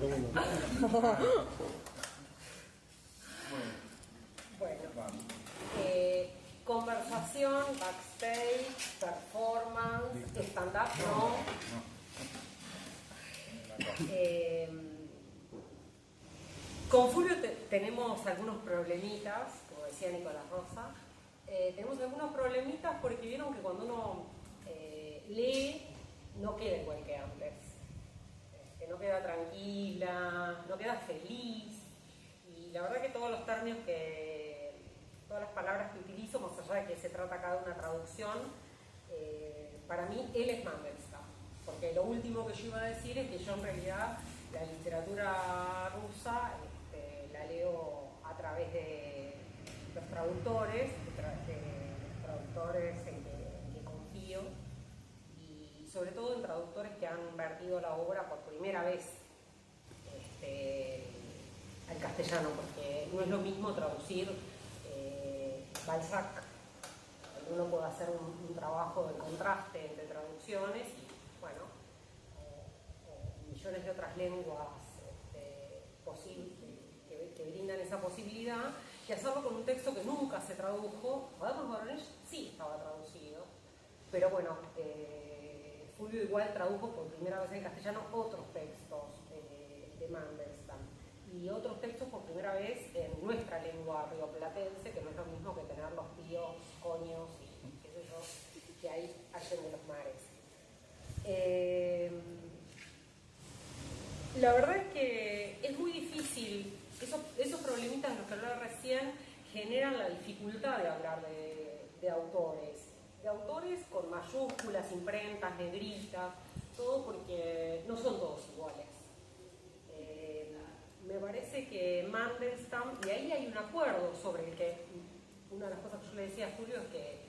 todo el mundo. Bueno, conversación, backstage, performance, stand-up, no. Con Fulvio tenemos algunos problemitas, como decía Nicolás Rosa. Tenemos algunos problemitas porque vieron que cuando uno lee, no queda igual que antes. Que no queda tranquila, no queda feliz. Y la verdad que todos los términos todas las palabras que utilizo, más allá de que se trata acá de una traducción, para mí él es Mandelstam. Porque lo último que yo iba a decir es que yo en realidad la literatura rusa la leo a través de los traductores, en que confío, y sobre todo en traductores que han vertido la obra por primera vez al castellano, porque no es lo mismo traducir Balzac. Uno puede hacer un trabajo de contraste entre traducciones y, bueno, o millones de otras lenguas que brindan esa posibilidad, y hacerlo con un texto que nunca se tradujo. Podemos Voronezh sí estaba traducido, pero bueno, Fulvio igual tradujo por primera vez en castellano otros textos de Mandelstam, y otros textos por primera vez en nuestra lengua rioplatense, que no es lo mismo que tener los tíos, coños y qué sé yo, que hay allá de los mares. La verdad es que es muy difícil, esos problemitas de los que hablaba recién generan la dificultad de hablar de autores con mayúsculas, imprentas, negritas, todo, porque no son todos iguales. Me parece que Mandelstam, y ahí hay un acuerdo sobre el que, una de las cosas que yo le decía a Julio es que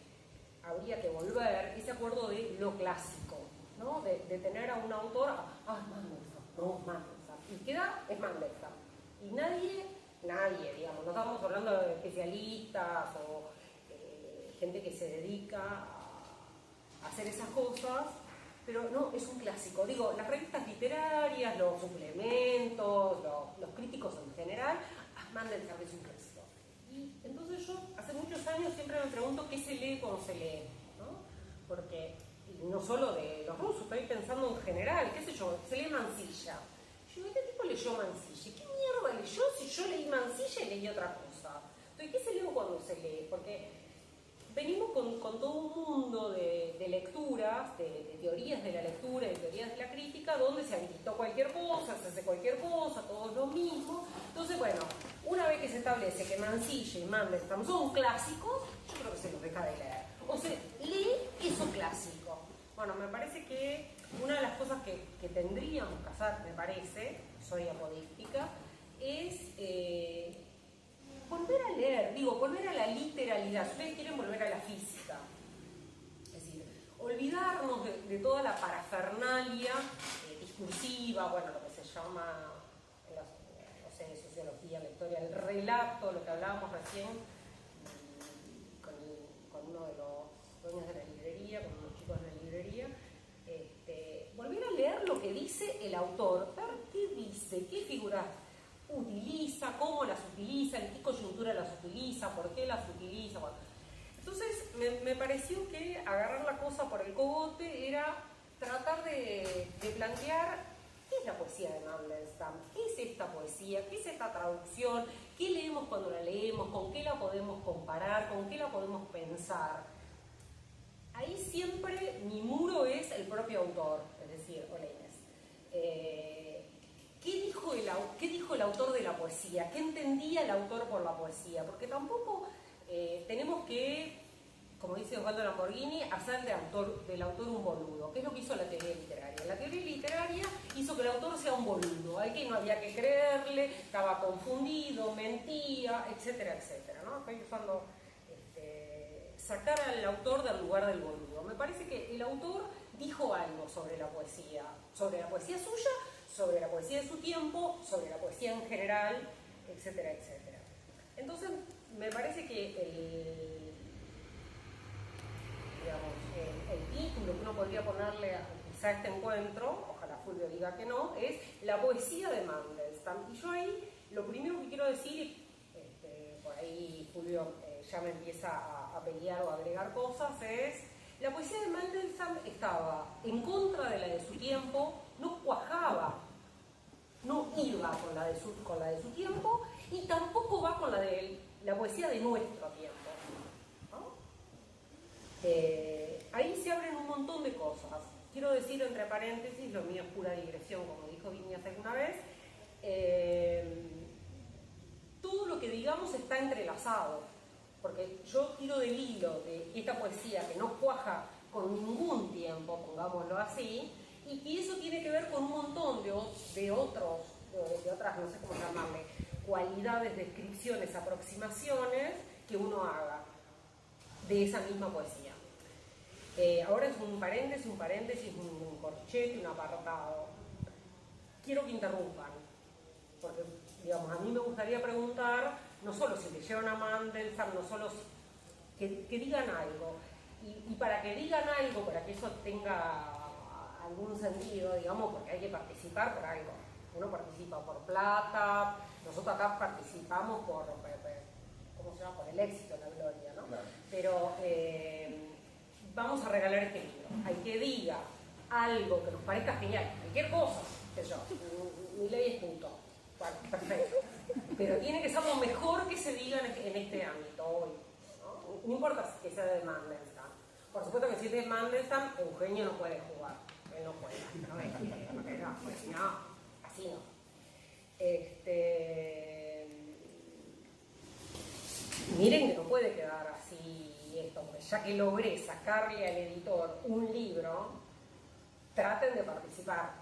habría que volver, ese acuerdo de lo clásico, ¿no? De tener a un autor, Mandelstam, no, Mandelstam, y queda, es Mandelstam. Y nadie, digamos, no estamos hablando de especialistas o gente que se dedica a hacer esas cosas, pero no, es un clásico. Digo, las revistas literarias, los suplementos, los críticos en general, Mandelstam es un clásico. Y entonces yo, hace muchos años, siempre me pregunto qué se lee cuando se lee, ¿no? Porque, no solo de los rusos, estoy pensando en general, qué sé yo, se lee Mansilla. Yo digo, ¿qué tipo leyó Mansilla? ¿Qué mierda leyó si yo leí Mansilla y leí otra cosa? Entonces, ¿qué se lee cuando se lee? Porque venimos con todo un mundo de lecturas, de teorías de la lectura, de teorías de la crítica, donde se habilitó cualquier cosa, se hace cualquier cosa, todo es lo mismo. Entonces, bueno, una vez que se establece que Mansilla y Mandelstam son clásicos, yo creo que se los deja de leer. O se lee eso clásico. Bueno, me parece que una de las cosas que tendríamos que hacer, me parece, soy apodística, es volver a leer, volver a la literalidad. Ustedes quieren volver a la física. Es decir, olvidarnos de toda la parafernalia discursiva, bueno, lo que se llama, no sé, en sociología, la historia, el relato, lo que hablábamos recién con uno de los dueños de la librería, con unos chicos de la librería. Volver a leer lo que dice el autor, ver qué dice, qué figuras utiliza, cómo las utiliza, en qué coyuntura las utiliza, por qué las utiliza. Bueno. Entonces me pareció que agarrar la cosa por el cogote era tratar de plantear qué es la poesía de Mandelstam, qué es esta poesía, qué es esta traducción, qué leemos cuando la leemos, con qué la podemos comparar, con qué la podemos pensar. Ahí siempre mi muro es el propio autor, es decir, Oleines. ¿Qué dijo el autor de la poesía? ¿Qué entendía el autor por la poesía? Porque tampoco tenemos que, como dice Osvaldo Lamborghini, hacer del autor un boludo. ¿Qué es lo que hizo la teoría literaria? La teoría literaria hizo que el autor sea un boludo, al que no había que creerle, estaba confundido, mentía, etcétera, etcétera, ¿no? Estoy usando sacar al autor del lugar del boludo. Me parece que el autor dijo algo sobre la poesía suya, sobre la poesía de su tiempo, sobre la poesía en general, etcétera, etcétera. Entonces, me parece que el título que uno podría ponerle al quizá este encuentro, ojalá Fulvio diga que no, es la poesía de Mandelstam. Y yo ahí lo primero que quiero decir, por ahí Fulvio ya me empieza a pelear o a agregar cosas, es la poesía de Mandelstam estaba en contra de la de su tiempo, no cuajaba, no iba con la de su tiempo y tampoco va con la de la poesía de nuestro tiempo. Ahí se abren un montón de cosas. Quiero decir entre paréntesis, lo mío es pura digresión, como dijo Viñas alguna vez, todo lo que digamos está entrelazado, porque yo tiro del hilo de esta poesía que no cuaja con ningún tiempo, pongámoslo así, y que eso tiene que ver con un montón de otras, no sé cómo llamarle, cualidades, descripciones, aproximaciones que uno haga de esa misma poesía. Ahora es un paréntesis, un corchete, un apartado. Quiero que interrumpan, porque, digamos, a mí me gustaría preguntar, no solo si leyeron a Mandelstam, no solo que digan algo. Y para que digan algo, para que eso tenga algún sentido, digamos, porque hay que participar por algo. Uno participa por plata, nosotros acá participamos por ¿cómo se llama? Por el éxito, la gloria, ¿no? Claro. Pero vamos a regalar este libro. Hay que diga algo que nos parezca genial, cualquier cosa, que yo, mi ley es punto. Bueno, perfecto. Pero tiene que ser lo mejor que se diga en este ámbito hoy. No importa que sea de Mandelstam. Por supuesto que si es de Mandelstam, Eugenio no puede jugar. Él no juega. No, pues no, así no. Miren que no puede quedar así esto, porque ya que logré sacarle al editor un libro, traten de participar.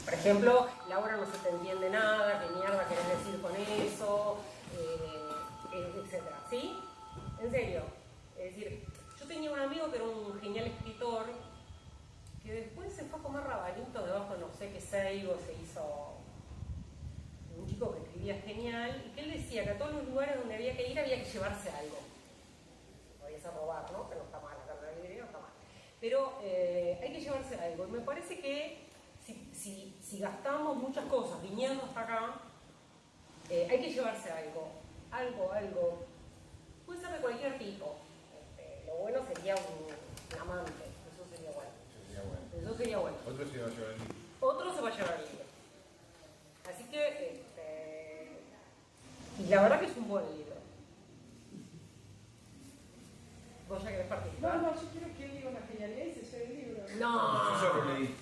Por ejemplo, Laura, no se te entiende nada, qué mierda querés decir con eso, etcétera. ¿Sí? En serio. Es decir, yo tenía un amigo que era un genial escritor que después se fue a comer rabanitos debajo de no sé qué ceibo, se hizo un chico que escribía genial, y que él decía que a todos los lugares donde había que ir había que llevarse algo. Podías a robar, ¿no? Que no está mal, acá en la librería no está mal. Pero hay que llevarse algo. Y me parece que si gastamos muchas cosas viniendo hasta acá, hay que llevarse algo. Algo. Puede ser de cualquier tipo. Lo bueno sería un amante. Eso sería bueno. Eso sería bueno. Otro se va a llevar el libro. Otro se va a llevar el libro. Así que, y la verdad que es un buen libro. ¿Vos ya querés participar? No, yo quiero que él diga una genialidad y se lleve el libro. No. Yo ya lo leí.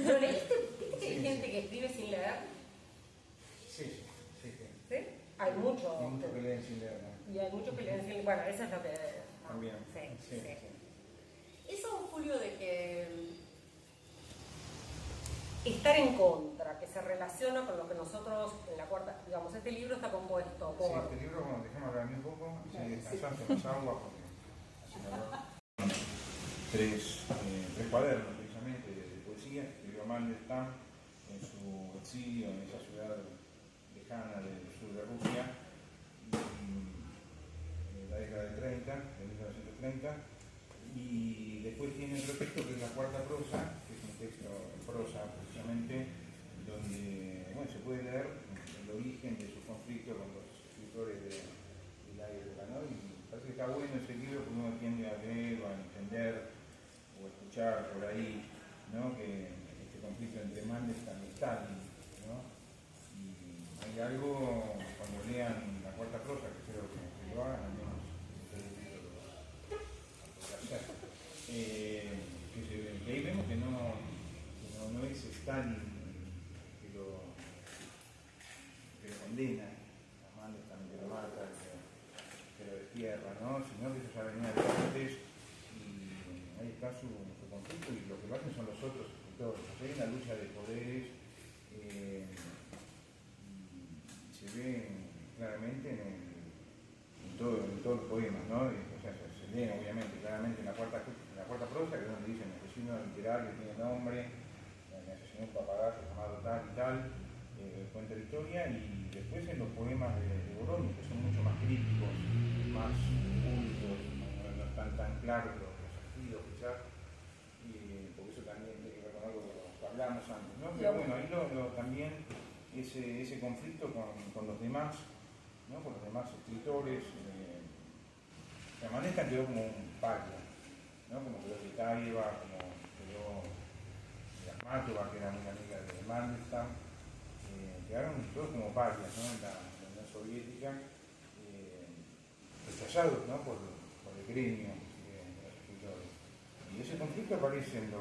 ¿Lo leíste? ¿Viste que hay gente que escribe sin leer? Sí. ¿Sí? Hay muchos. Hay muchos que leen sin leer, ¿no? Y hay muchos que leen sin leer. Bueno, eso es lo que... También. Sí. Eso, Julio, de que estar en contra, que se relaciona con lo que nosotros en la cuarta, digamos, este libro está compuesto por... Sí, este libro, bueno, déjame hablar un poco, si descansás, te más agua, porque así me hablo. Tres cuadernos, precisamente, de poesía, escribió Mandelstam en su exilio en esa ciudad lejana del sur de Rusia, en la década de 30, de 1930, y después tiene otro texto que es La Cuarta Prosa, que es un texto en prosa precisamente, donde se puede leer el origen de su conflicto con los escritores de la época, ¿no? Y me parece que está bueno ese libro porque uno tiende a leer o a entender o a escuchar por ahí, ¿no? Que este conflicto entre Mandelstam y Stalin, ¿no? Y hay algo, cuando lean La Cuarta Prosa, que creo que lo hagan, al menos que ahí vemos que no es Stalin que lo condena a Mandelstam, que lo mata, que lo destierra, ¿no? Sino que eso ya venía de antes y ahí está su conflicto, y lo que lo hacen son los otros escritores. O sea, hay una lucha de poderes y se ve claramente en todos los poemas, ¿no? O sea, se leen obviamente claramente en la cuarta prosa, que es donde dicen: el asesino literario tiene nombre, me asesinó un papagayo llamado tal y tal, cuenta la historia. Y después en los poemas de Boroni, que son mucho más críticos, más cultos, no están tan claros los desafíos quizás, porque ese conflicto con los demás, ¿no? Con los demás escritores. Mandelstam quedó como un paria, ¿no? Como quedó Tsvetaeva, como quedó Akhmatova, que era muy amiga de Mandelstam. Quedaron todos como parias, ¿no? En la Unión Soviética, rechazados, ¿no? por el gremio de los escritores. Y ese conflicto aparece en los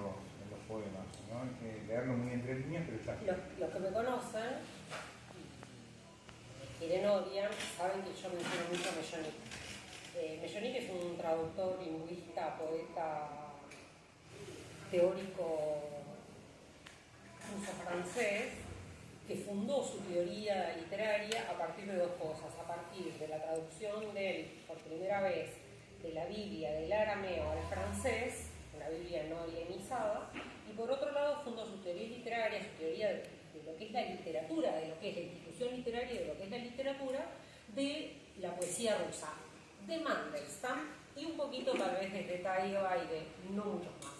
poemas, ¿no? Hay que leerlo muy entre líneas, pero está. Los que me conocen y quieren odian saben que yo menciono mucho a Mellonic. Mellonic es un traductor, lingüista, poeta, teórico ruso-francés que fundó su teoría literaria a partir de dos cosas: a partir de la traducción de él por primera vez de la Biblia del arameo al francés, una Biblia no helenizada, y por otro lado fundó su teoría literaria, su teoría de lo que es la literatura, de lo que es la institución literaria, de lo que es la literatura, de la poesía rusa, de Mandelstam y un poquito tal vez de Tsvetaeva y de no muchos más.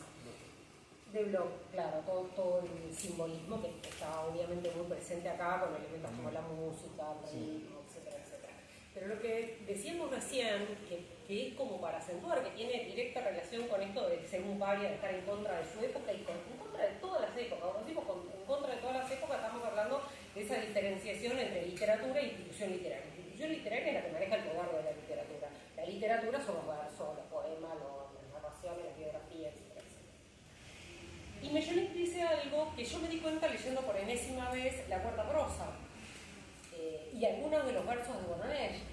De Bloch, claro, todo el simbolismo que está obviamente muy presente acá con elementos como la música, el ritmo, etcétera, etcétera. Pero lo que decíamos recién, que es como para acentuar, que tiene directa relación con esto de ser un paria, de estar en contra de su época y en contra de todas las épocas. Cuando decimos en contra de todas las épocas, estamos hablando de esa diferenciación entre literatura e institución literaria. La institución literaria es la que maneja el poder de la literatura. La literatura son los versos, los poemas, las narraciones, las biografías, etc. Y Mellonic dice algo que yo me di cuenta leyendo por enésima vez La Cuarta Prosa y algunos de los versos de Bononesch.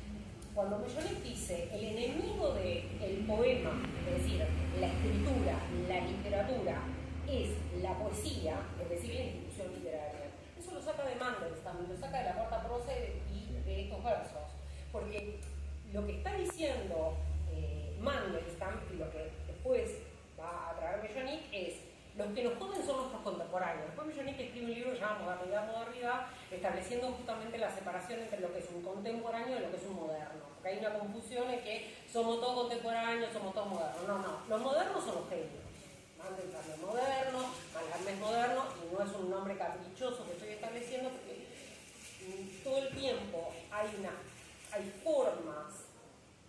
Cuando Mellonic dice el enemigo del poema, es decir, la escritura, la literatura, es la poesía, es decir, la institución literaria, eso lo saca de Mandelstam, lo saca de La Cuarta Prosa y de estos versos. Porque lo que está diciendo Mandelstam y lo que después va a traer Mellonic es: los que nos joden son nuestros contemporáneos. Después Mellonic escribe un libro llamado Modernidad, estableciendo justamente la separación entre lo que es un contemporáneo y lo que es un moderno. Porque hay una confusión en que somos todos contemporáneos, somos todos modernos. No, los modernos son los genios. Mandelstam es moderno, Mallarmé es moderno, y no es un nombre caprichoso que estoy estableciendo, porque todo el tiempo hay formas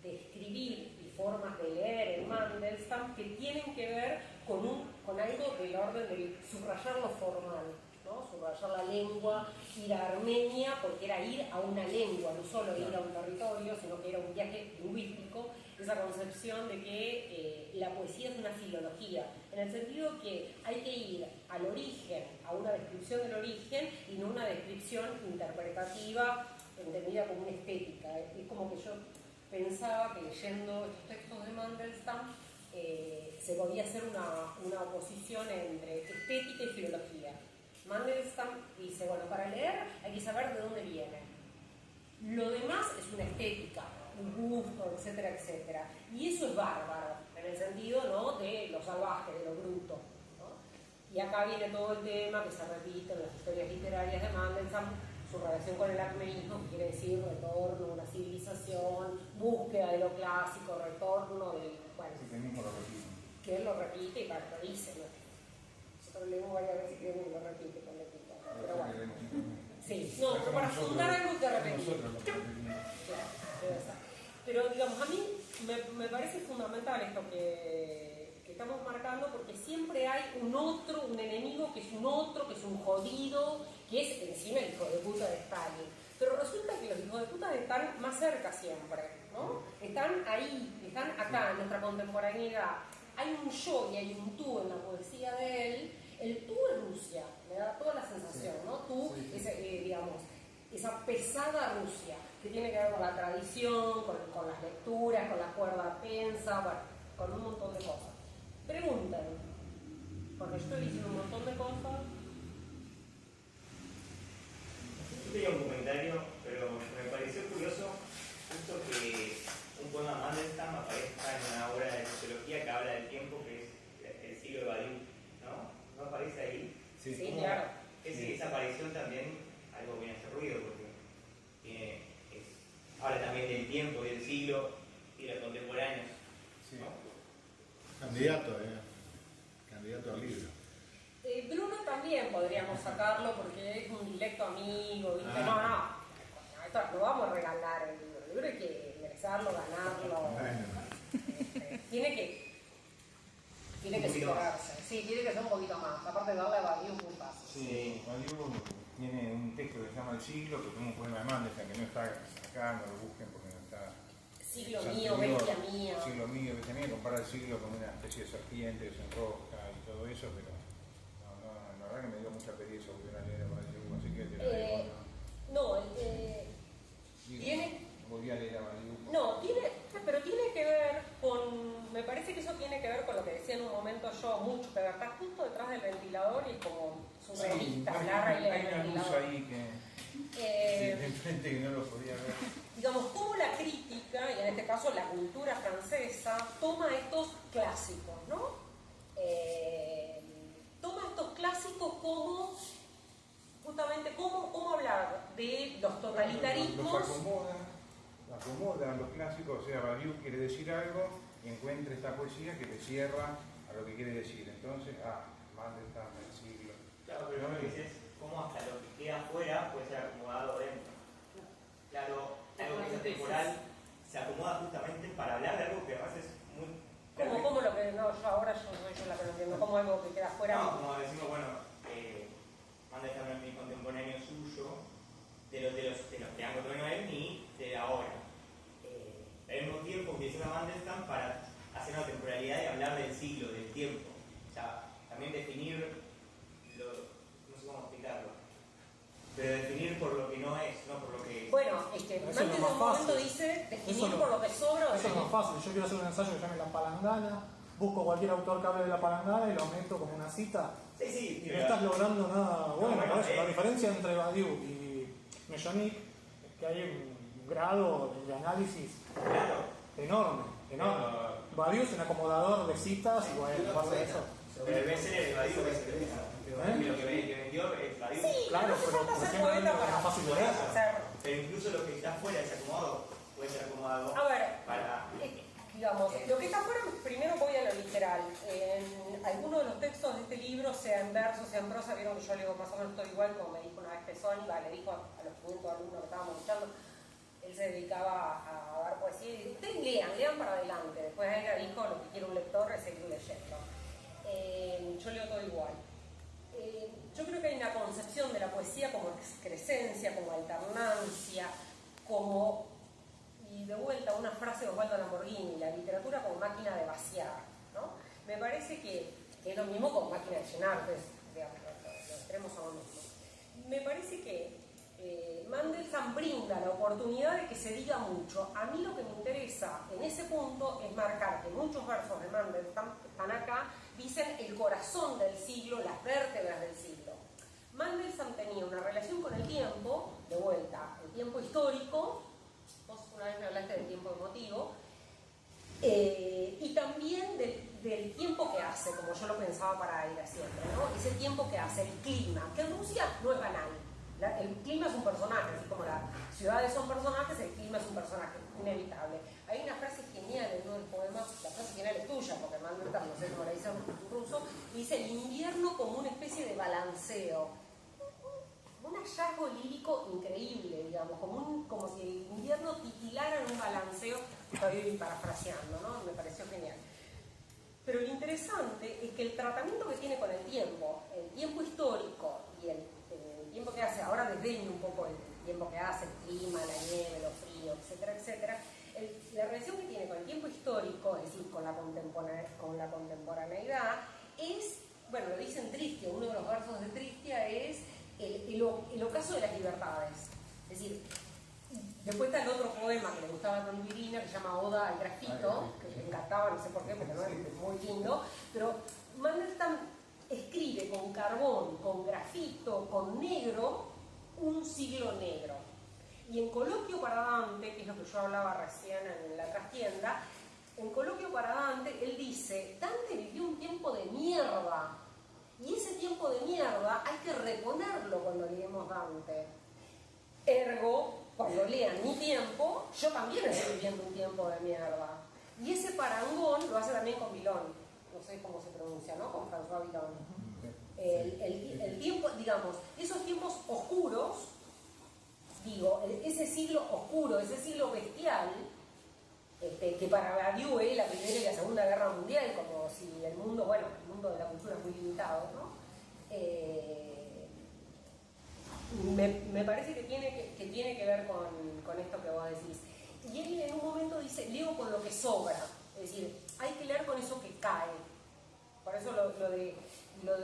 de escribir y formas de leer en Mandelstam que tienen que ver con algo del orden de subrayar lo formal, ¿no? Subrayar la lengua, ir a Armenia porque era ir a una lengua, no solo ir a un territorio, sino que era un viaje lingüístico, esa concepción de que la poesía es una filología, en el sentido que hay que ir al origen, a una descripción del origen y no una descripción interpretativa entendida como una estética. Es como que yo pensaba que leyendo estos textos de Mandelstam se podía hacer una oposición entre estética y filología. Mandelstam dice, bueno, para leer hay que saber de dónde viene. Lo demás es una estética, un gusto, etcétera, etcétera. Y eso es bárbaro, en el sentido, ¿no?, de lo salvaje, de lo bruto, ¿no? Y acá viene todo el tema que se repite en las historias literarias de Mandelstam, su relación con el acmeísmo, que quiere decir retorno a una civilización, búsqueda de lo clásico, retorno del... Bueno, sí, que mismo lo repite. Que él lo repite y para lo dice, ¿no? Nosotros leemos varias veces que él lo repite con el tipo, pero bueno. Sí, no, para fundar algo que repetir. Claro, pero digamos, a mí me parece fundamental esto que estamos marcando, porque siempre hay un otro, un enemigo que es un otro, que es un jodido, que es encima el hijo de puta de Stalin. Pero resulta que los hijos de puta están más cerca siempre, ¿no? Están ahí, están acá en nuestra contemporaneidad. Hay un yo y hay un tú en la poesía de él. El tú es Rusia, me da toda la sensación, ¿no? Tú, digamos, esa pesada Rusia, que tiene que ver con la tradición, con las lecturas, con la cuerda tensa, bueno, con un montón de cosas. Pregunten, porque yo estoy diciendo un montón de cosas. Yo tenía un comentario, pero me pareció curioso justo que un poema de Mandelstam aparezca en una obra de sociología que habla del tiempo, que es El siglo de Badiou, ¿no? ¿No aparece ahí? Sí, Sí, claro. Esa aparición también, algo que viene a hacer ruido, porque habla también del tiempo, del siglo y de los contemporáneos, ¿no? Candidato al libro. Bruno también también podríamos sacarlo porque es un directo amigo, ¿viste? No, esto lo vamos a regalar el libro. El libro hay que ingresarlo, ganarlo. Tiene que superarse. Sí, tiene que ser un poquito más. Aparte de darle a Badiou un paso. Sí, Badiou tiene un texto que se llama El siglo, que es un poema de Mandelstam, que no está acá, no lo busquen porque no está. Siglo mío, bestia mía. Siglo mío, bestia mía, compara el siglo con una especie de serpiente que se enrosca y todo eso, pero la verdad que me dio mucha pereza volver a leer a Badiou, así que te la dejo. Tiene. Volví a leer a Badiou. No, pero tiene que ver con, me parece que eso tiene que ver con lo que decía en un momento yo, mucho que ver, está justo detrás del ventilador y como surrealista, hablar y hay una luz ahí que de enfrente que no lo podía ver. Digamos, cómo la crítica, y en este caso la cultura francesa, toma estos clásicos, ¿no? Toma estos clásicos como, justamente, cómo hablar de los totalitarismos. Los acomodan los clásicos, o sea, Badiou quiere decir algo y encuentra esta poesía que le cierra a lo que quiere decir. Entonces, Mandelstam, el siglo. Claro, pero lo que dices, cómo hasta lo que queda afuera puede ser acomodado dentro. Claro, algo que es temporal se acomoda justamente para hablar de algo que además es muy... ¿Cómo lo que no, yo soy yo la que no entiendo, como algo que queda afuera? No, como decimos, bueno, Mandelstam no es ni contemporáneo suyo, de los que han contemporáneo a él, ni de ahora. Al mismo tiempo utiliza Mandelstam para hacer una temporalidad y hablar del siglo, del tiempo. O sea, también definir, no sé cómo explicarlo, pero definir por lo que no es, no por lo que es. Bueno, es que antes en un momento dice definir por lo que sobra. Eso es más fácil. Yo quiero hacer un ensayo que se llame La Palangana, busco cualquier autor que hable de La Palangana y lo meto como una cita. Sí, y no estás logrando nada bueno con eso. La diferencia entre Badiou y Mechanic es que hay un grado de análisis enorme. Badiou es un acomodador de citas y bueno, pasa eso. Pero el bestseller de Badiou es lo que vendió es Badiou. Sí, claro, pero ser poeta para más fácil de leer. Pero incluso lo que está fuera de ese acomodo puede ser acomodado a ver, para... digamos, lo que está fuera, primero voy a lo literal. En algunos de los textos de este libro, sea en verso, sea en prosa, vieron que yo leo más o menos todo igual, como me dijo una vez Pesoni, le dijo a los 500 alumnos que estábamos escuchando, él se dedicaba a dar poesía y dice, ustedes lean para adelante. Después él dijo, lo que quiere un lector es seguir leyendo. Yo leo todo igual. Yo creo que hay una concepción de la poesía como excrescencia, como alternancia, como, y de vuelta una frase de Osvaldo Lamborghini, la literatura como máquina de vaciar, ¿no? Me parece que es lo mismo con máquina de llenar, pues, digamos, los extremos son lo mismo. Me parece que Mandelstam brinda la oportunidad de que se diga mucho. A mí lo que me interesa en ese punto es marcar que muchos versos de Mandelstam están acá, dicen el corazón del siglo, las vértebras del siglo. Mandelstam tenía una relación con el tiempo, de vuelta, el tiempo histórico, vos una vez me hablaste del tiempo emotivo, y también del tiempo que hace, como yo lo pensaba para ir siempre, ¿no? Ese tiempo que hace, el clima, que en Rusia no es banal. El clima es un personaje, así como las ciudades son personajes, el clima es un personaje inevitable. Hay una frase genial en uno de los poemas, la frase genial es tuya, porque Mandelstam, no sé cómo la dice en ruso, dice el invierno como una especie de balanceo. Un hallazgo lírico increíble, digamos, como si el invierno titilara en un balanceo, estoy parafraseando, ¿no? Me pareció genial. Pero lo interesante es que el tratamiento que tiene con el tiempo histórico y el tiempo que hace, ahora desdeño un poco el tiempo que hace, el clima, la nieve, lo frío, etcétera, etcétera. La relación que tiene con el tiempo histórico, es decir, con la contemporaneidad, es, bueno, lo dice en Tristia, uno de los versos de Tristia es el ocaso de las libertades. Es decir, después está el otro poema que le gustaba a Don Virina, que se llama Oda al grafito, que le encantaba, no sé por qué, porque no es muy lindo, pero Mandelstam escribe con carbón, con grafito, con negro, un siglo negro. Y en Coloquio para Dante, que es lo que yo hablaba recién en la trastienda, en Coloquio para Dante, él dice, Dante vivió un tiempo de mierda, y ese tiempo de mierda hay que reponerlo cuando leemos Dante. Ergo, cuando lean Mi tiempo, yo también estoy viviendo un tiempo de mierda. Y ese parangón lo hace también con Villon. No sé cómo se pronuncia, ¿no? Con François Villon. El digamos, esos tiempos oscuros, digo, ese siglo oscuro, ese siglo bestial, que para Badiou es la Primera y la Segunda Guerra Mundial, como si el mundo, bueno, el mundo de la cultura es muy limitado, ¿no? Me parece que tiene que ver con esto que vos decís. Y él en un momento dice, leo con lo que sobra, es decir, hay que leer con eso que cae. Por eso lo de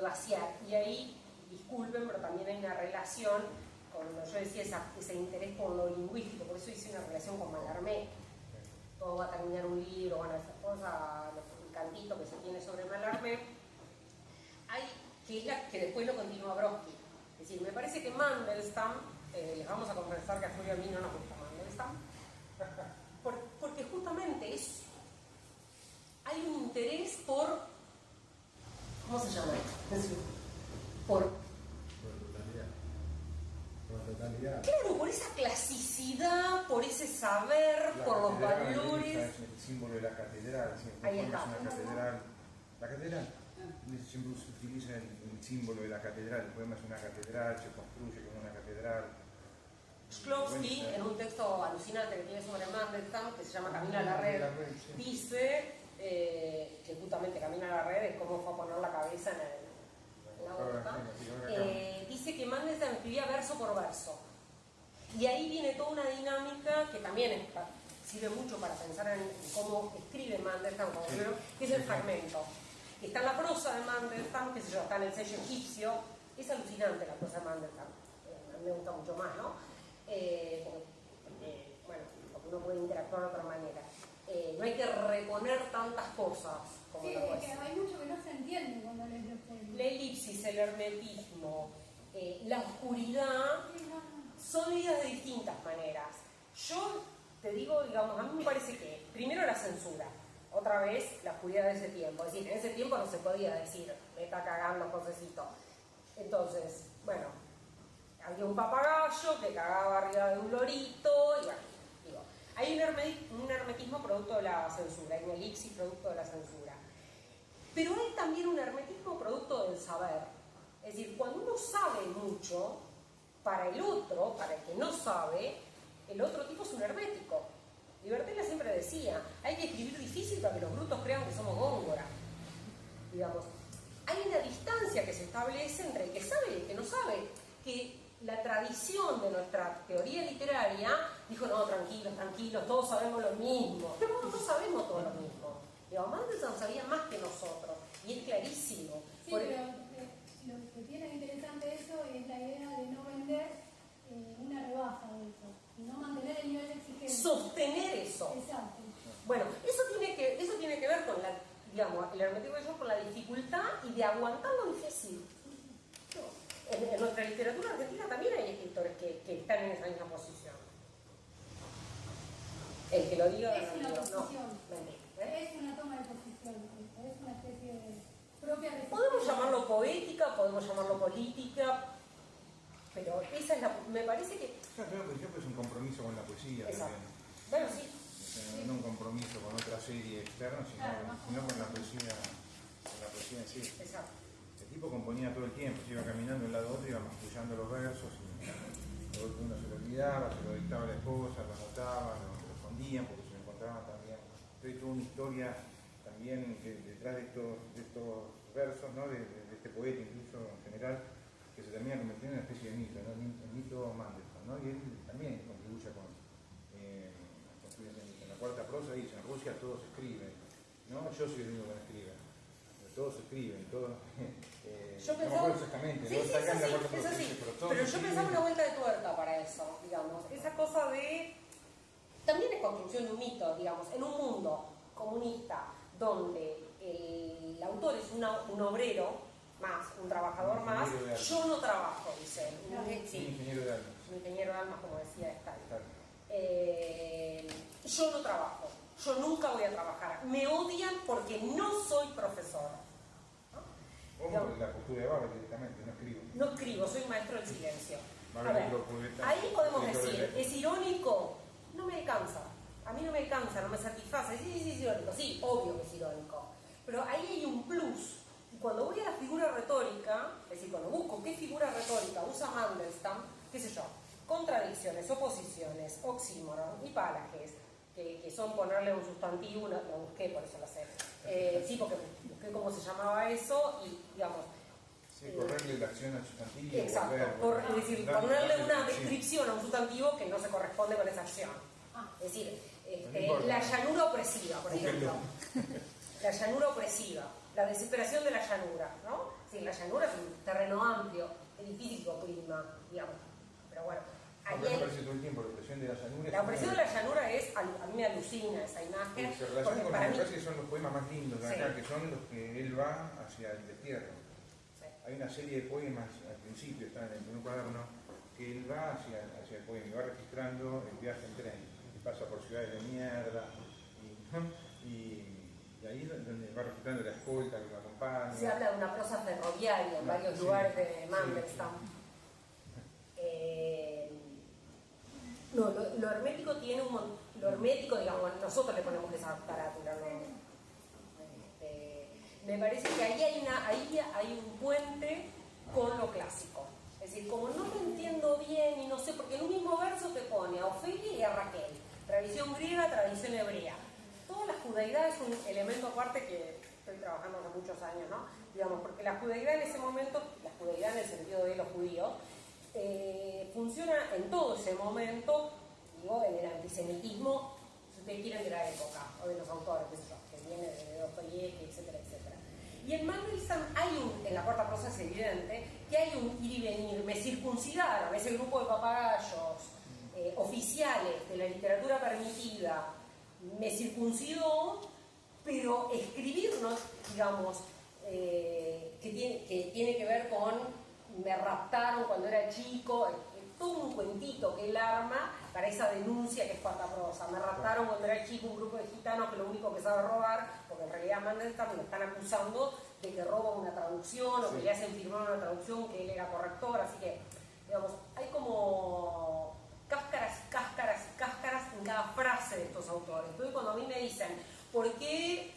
vaciar. Y ahí, disculpen, pero también hay una relación, como yo decía, ese interés por lo lingüístico, por eso hice una relación con Mallarmé. Todo va a terminar un libro, bueno, esa cosa, el cantito que se tiene sobre Mallarmé, que después lo continúa Brodsky. Es decir, me parece que Mandelstam, les vamos a confesar que a Julio y a mí no nos gusta Mandelstam, porque justamente hay un interés por, ¿cómo se llama esto? Por totalidad. Claro, por esa clasicidad, por ese saber, por los valores. Es el símbolo de la catedral. Ahí está. Una catedral. La catedral. Siempre se utiliza el símbolo de la catedral. El poema es una catedral, se construye como una catedral. Shklovsky, en un texto alucinante que tiene sobre Mandelstam, que se llama Camino a la Red, dice que justamente Camino a la Red es cómo fue a poner la cabeza en la boca. Dice que Mandelstam escribía verso por verso. Y ahí viene toda una dinámica que también sirve mucho para pensar en cómo escribe Mandelstam, que es el fragmento. Está en la prosa de Mandelstam, que está en el sello egipcio. Es alucinante la prosa de Mandelstam. A mí me gusta mucho más, ¿no? Bueno, porque uno puede interactuar de otra manera. No hay que reponer tantas cosas como sí, la es que hay mucho que no se entiende cuando lees los poemas. La elipsis, el hermetismo, la oscuridad, son leídas de distintas maneras. Yo te digo, digamos, a mí me parece que primero la censura, otra vez la oscuridad de ese tiempo. Es decir, en ese tiempo no se podía decir, me está cagando, Josecito. Entonces, bueno, había un papagayo que cagaba arriba de un lorito, y bueno, digo, hay un hermetismo producto de la censura, hay una elipsis producto de la censura. Pero hay también un hermetismo producto del saber. Es decir, cuando uno sabe mucho, para el otro, para el que no sabe, el otro tipo es un hermético. Libertela siempre decía, hay que escribir difícil para que los brutos crean que somos Góngora. Digamos, hay una distancia que se establece entre el que sabe y el que no sabe, que la tradición de nuestra teoría literaria dijo, no, tranquilos, todos sabemos lo mismo. Pero no sabemos todo lo mismo. Mandelstam sabía más que nosotros, y es clarísimo. Sí, pero lo que tiene de interesante eso es la idea de no vender una rebaja de eso, y no mantener el nivel de exigencia. Sostener eso. Exacto. Bueno, eso tiene que ver con digamos, el hermetismo con la dificultad y de aguantar lo difícil. En nuestra literatura argentina también hay escritores que están en esa misma posición. El que lo diga Es una posición. No, Es una toma de posición, es una especie de propia resistencia. podemos llamarlo poética, podemos llamarlo política, pero esa es me parece que... Yo creo que es un compromiso con la poesía. Exacto. También. Bueno, sí. No un compromiso con otra serie externa, sino con la poesía en sí. Exacto. El tipo componía todo el tiempo, se iba caminando de un lado a otro, iba mascullando los versos, y luego uno se lo olvidaba, se lo dictaba a la esposa, lo anotaba, lo respondían porque se lo encontraban también. Entonces tuvo una historia también detrás de estos versos, ¿no? de este poeta incluso en general, que se termina convirtiendo en una especie de mito, ¿no? El mito Mandelstam, ¿no? Y él también contribuye con en la cuarta prosa dice, en Rusia todos escriben, ¿no? Yo soy el único que no escribe, todos escriben, todos... Yo no me pensaba, acuerdo exactamente, sí, ¿no? sí, Está acá en la es cuarta así, prosa, es así. dice, todos Pero yo escriben. pensaba una vuelta de tuerca para eso, digamos, esa cosa de... También es construcción de un mito, digamos, en un mundo comunista donde el autor es un obrero más, un trabajador más, yo no trabajo, dice él. Sí, Un ingeniero de almas. un ingeniero de almas, como decía Stalin. Claro. Yo no trabajo, yo nunca voy a trabajar, me odian porque no soy profesor. O la postura de Babel directamente, no escribo. No escribo, soy maestro del silencio. A Babel ver, es otro poeta, ahí podemos escritor decir, de- ¿es irónico? No me alcanza, a mí no me alcanza, no me satisface. Sí, es irónico, sí, obvio que es irónico. Pero ahí hay un plus. Y cuando voy a la figura retórica, retórica, es decir, cuando busco qué figura retórica usa Mandelstam, qué sé yo, contradicciones, oposiciones, oxímoron, hipálages, que son ponerle un sustantivo, la busqué, por eso la sé. Sí, porque busqué cómo se llamaba eso y, digamos... Sí, correrle la acción al sustantivo. Exacto, es decir, ponerle una descripción a un sustantivo que no se corresponde con esa acción. Es decir, la llanura opresiva, por ejemplo. La llanura opresiva, la desesperación de la llanura, ¿no? Es decir, la llanura es un terreno amplio, es difícil que oprima, digamos. Pero bueno, ahí me parece todo el tiempo la opresión de la llanura. La opresión de la llanura es, a mí me alucina esa imagen. Se relaciona con los que son los poemas más lindos de acá, que son los que él va hacia el destierro. Hay una serie de poemas, al principio están en el primer cuaderno, que él va hacia el poema y va registrando el viaje en tren, que pasa por ciudades de mierda, y ahí es donde va registrando la escolta que lo acompaña. Se habla de una prosa ferroviaria en varios lugares de Mandelstam. No, lo hermético tiene lo hermético, digamos, nosotros le ponemos esa carátula, ¿no? Me parece que ahí hay un puente con lo clásico. Es decir, como no lo entiendo bien y no sé, porque en un mismo verso te pone a Ofelia y a Raquel, tradición griega, tradición hebrea. Toda la judaidad es un elemento aparte que estoy trabajando hace muchos años, ¿no? Digamos, porque la judaidad en ese momento, la judaidad en el sentido de los judíos, funciona en todo ese momento, digo, en el antisemitismo, si ustedes quieren, de la época, o de los autores, que viene de Dostoyevsky, etcétera, etcétera. Y en Mandelstam en la cuarta prosa es evidente, que hay un ir y venir, me circuncidaron, ese grupo de papagayos oficiales de la literatura permitida, me circuncidó, pero escribirnos, digamos, que tiene que ver con me raptaron cuando era chico, todo un cuentito que él arma para esa denuncia que es cuarta prosa. Me raptaron cuando era chico un grupo de gitanos que lo único que sabe robar, porque en realidad Mandelstam lo están acusando de que roba una traducción o que le hacen firmar una traducción que él era corrector, así que, digamos, hay como cáscaras y cáscaras y cáscaras en cada frase de estos autores. Entonces cuando a mí me dicen, ¿por qué?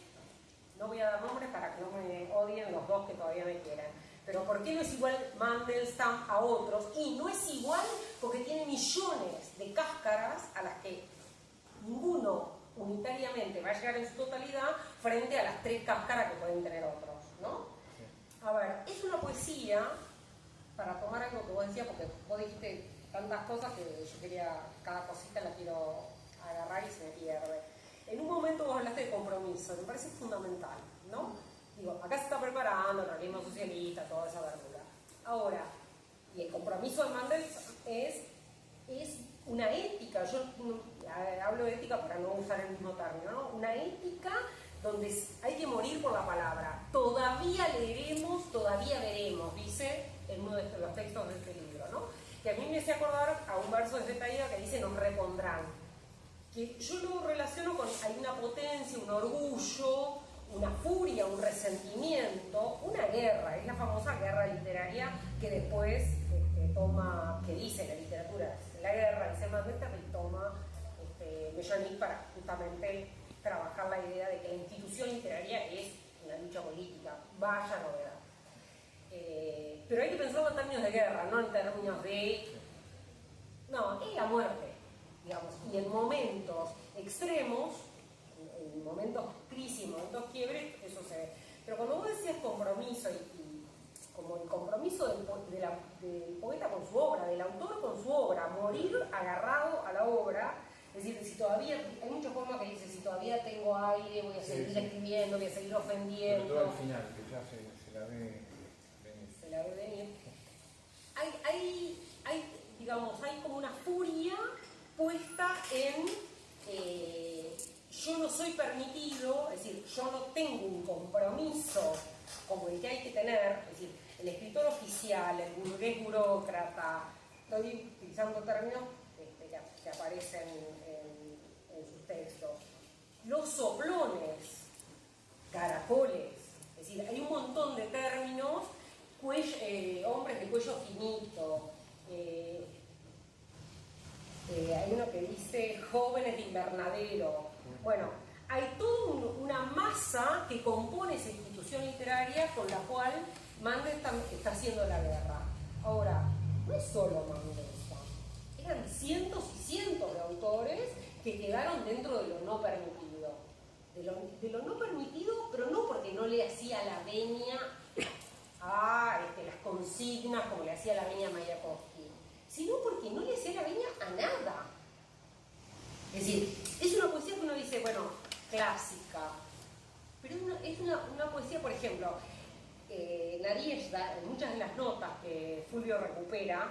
No voy a dar nombres para que no me odien los dos que todavía me quieren. Pero ¿por qué no es igual Mandelstam a otros? Y no es igual porque tiene millones de cáscaras a las que ninguno unitariamente va a llegar en su totalidad frente a las 3 cáscaras que pueden tener otros, ¿no? A ver, es una poesía, para tomar algo que vos decías, porque vos dijiste tantas cosas que yo quería, cada cosita la quiero agarrar y se me pierde. En un momento vos hablaste de compromiso, me parece fundamental, ¿no? Digo, acá se está preparando el realismo socialista, toda esa verdura. Ahora, y el compromiso de Mandelstam es una ética, yo hablo de ética para no usar el mismo término, ¿no? Una ética donde hay que morir por la palabra. Todavía leeremos, todavía veremos, dice en uno de los textos de este libro, ¿no? Que a mí me hace acordar a un verso de Zetaida que dice nos repondrán. Que yo lo relaciono con, hay una potencia, un orgullo, una furia, un resentimiento, una guerra, es la famosa guerra literaria que después toma, que dice la literatura, la guerra, dice Mandelstam, y toma Mellonic para justamente trabajar la idea de que la institución literaria es una lucha política, vaya novedad. Pero hay que pensarlo en términos de guerra, no en términos de... No, es la muerte, digamos, y en momentos extremos, en momentos crisis, momentos quiebres, eso se ve. Pero cuando vos decías compromiso, y como el compromiso del poeta con su obra, del autor con su obra, morir agarrado a la obra, es decir, si todavía, hay muchos poemas que dicen, si todavía tengo aire, voy a seguir escribiendo, voy a seguir ofendiendo. Sobre todo al final, que ya se la ve venir. Se la ve venir. Digamos, hay como una furia puesta en... yo no soy permitido, es decir, yo no tengo un compromiso como el que hay que tener, es decir, el escritor oficial, el burgués burócrata, estoy utilizando términos que aparecen en sus textos, los soplones, caracoles, es decir, hay un montón de términos, hombres de cuello finito, hay uno que dice jóvenes de invernadero. Bueno, hay toda una masa que compone esa institución literaria con la cual Mandelstam está haciendo la guerra. Ahora, no es solo Mandelstam, eran cientos y cientos de autores que quedaron dentro de lo no permitido. De lo no permitido, pero no porque no le hacía la venia a las consignas como le hacía la venia a Mayakovsky, sino porque no le hacía la venia a nada. Es decir, es una poesía que uno dice, bueno, clásica, pero es una poesía, por ejemplo, Nadezhda, en muchas de las notas que Fulvio recupera,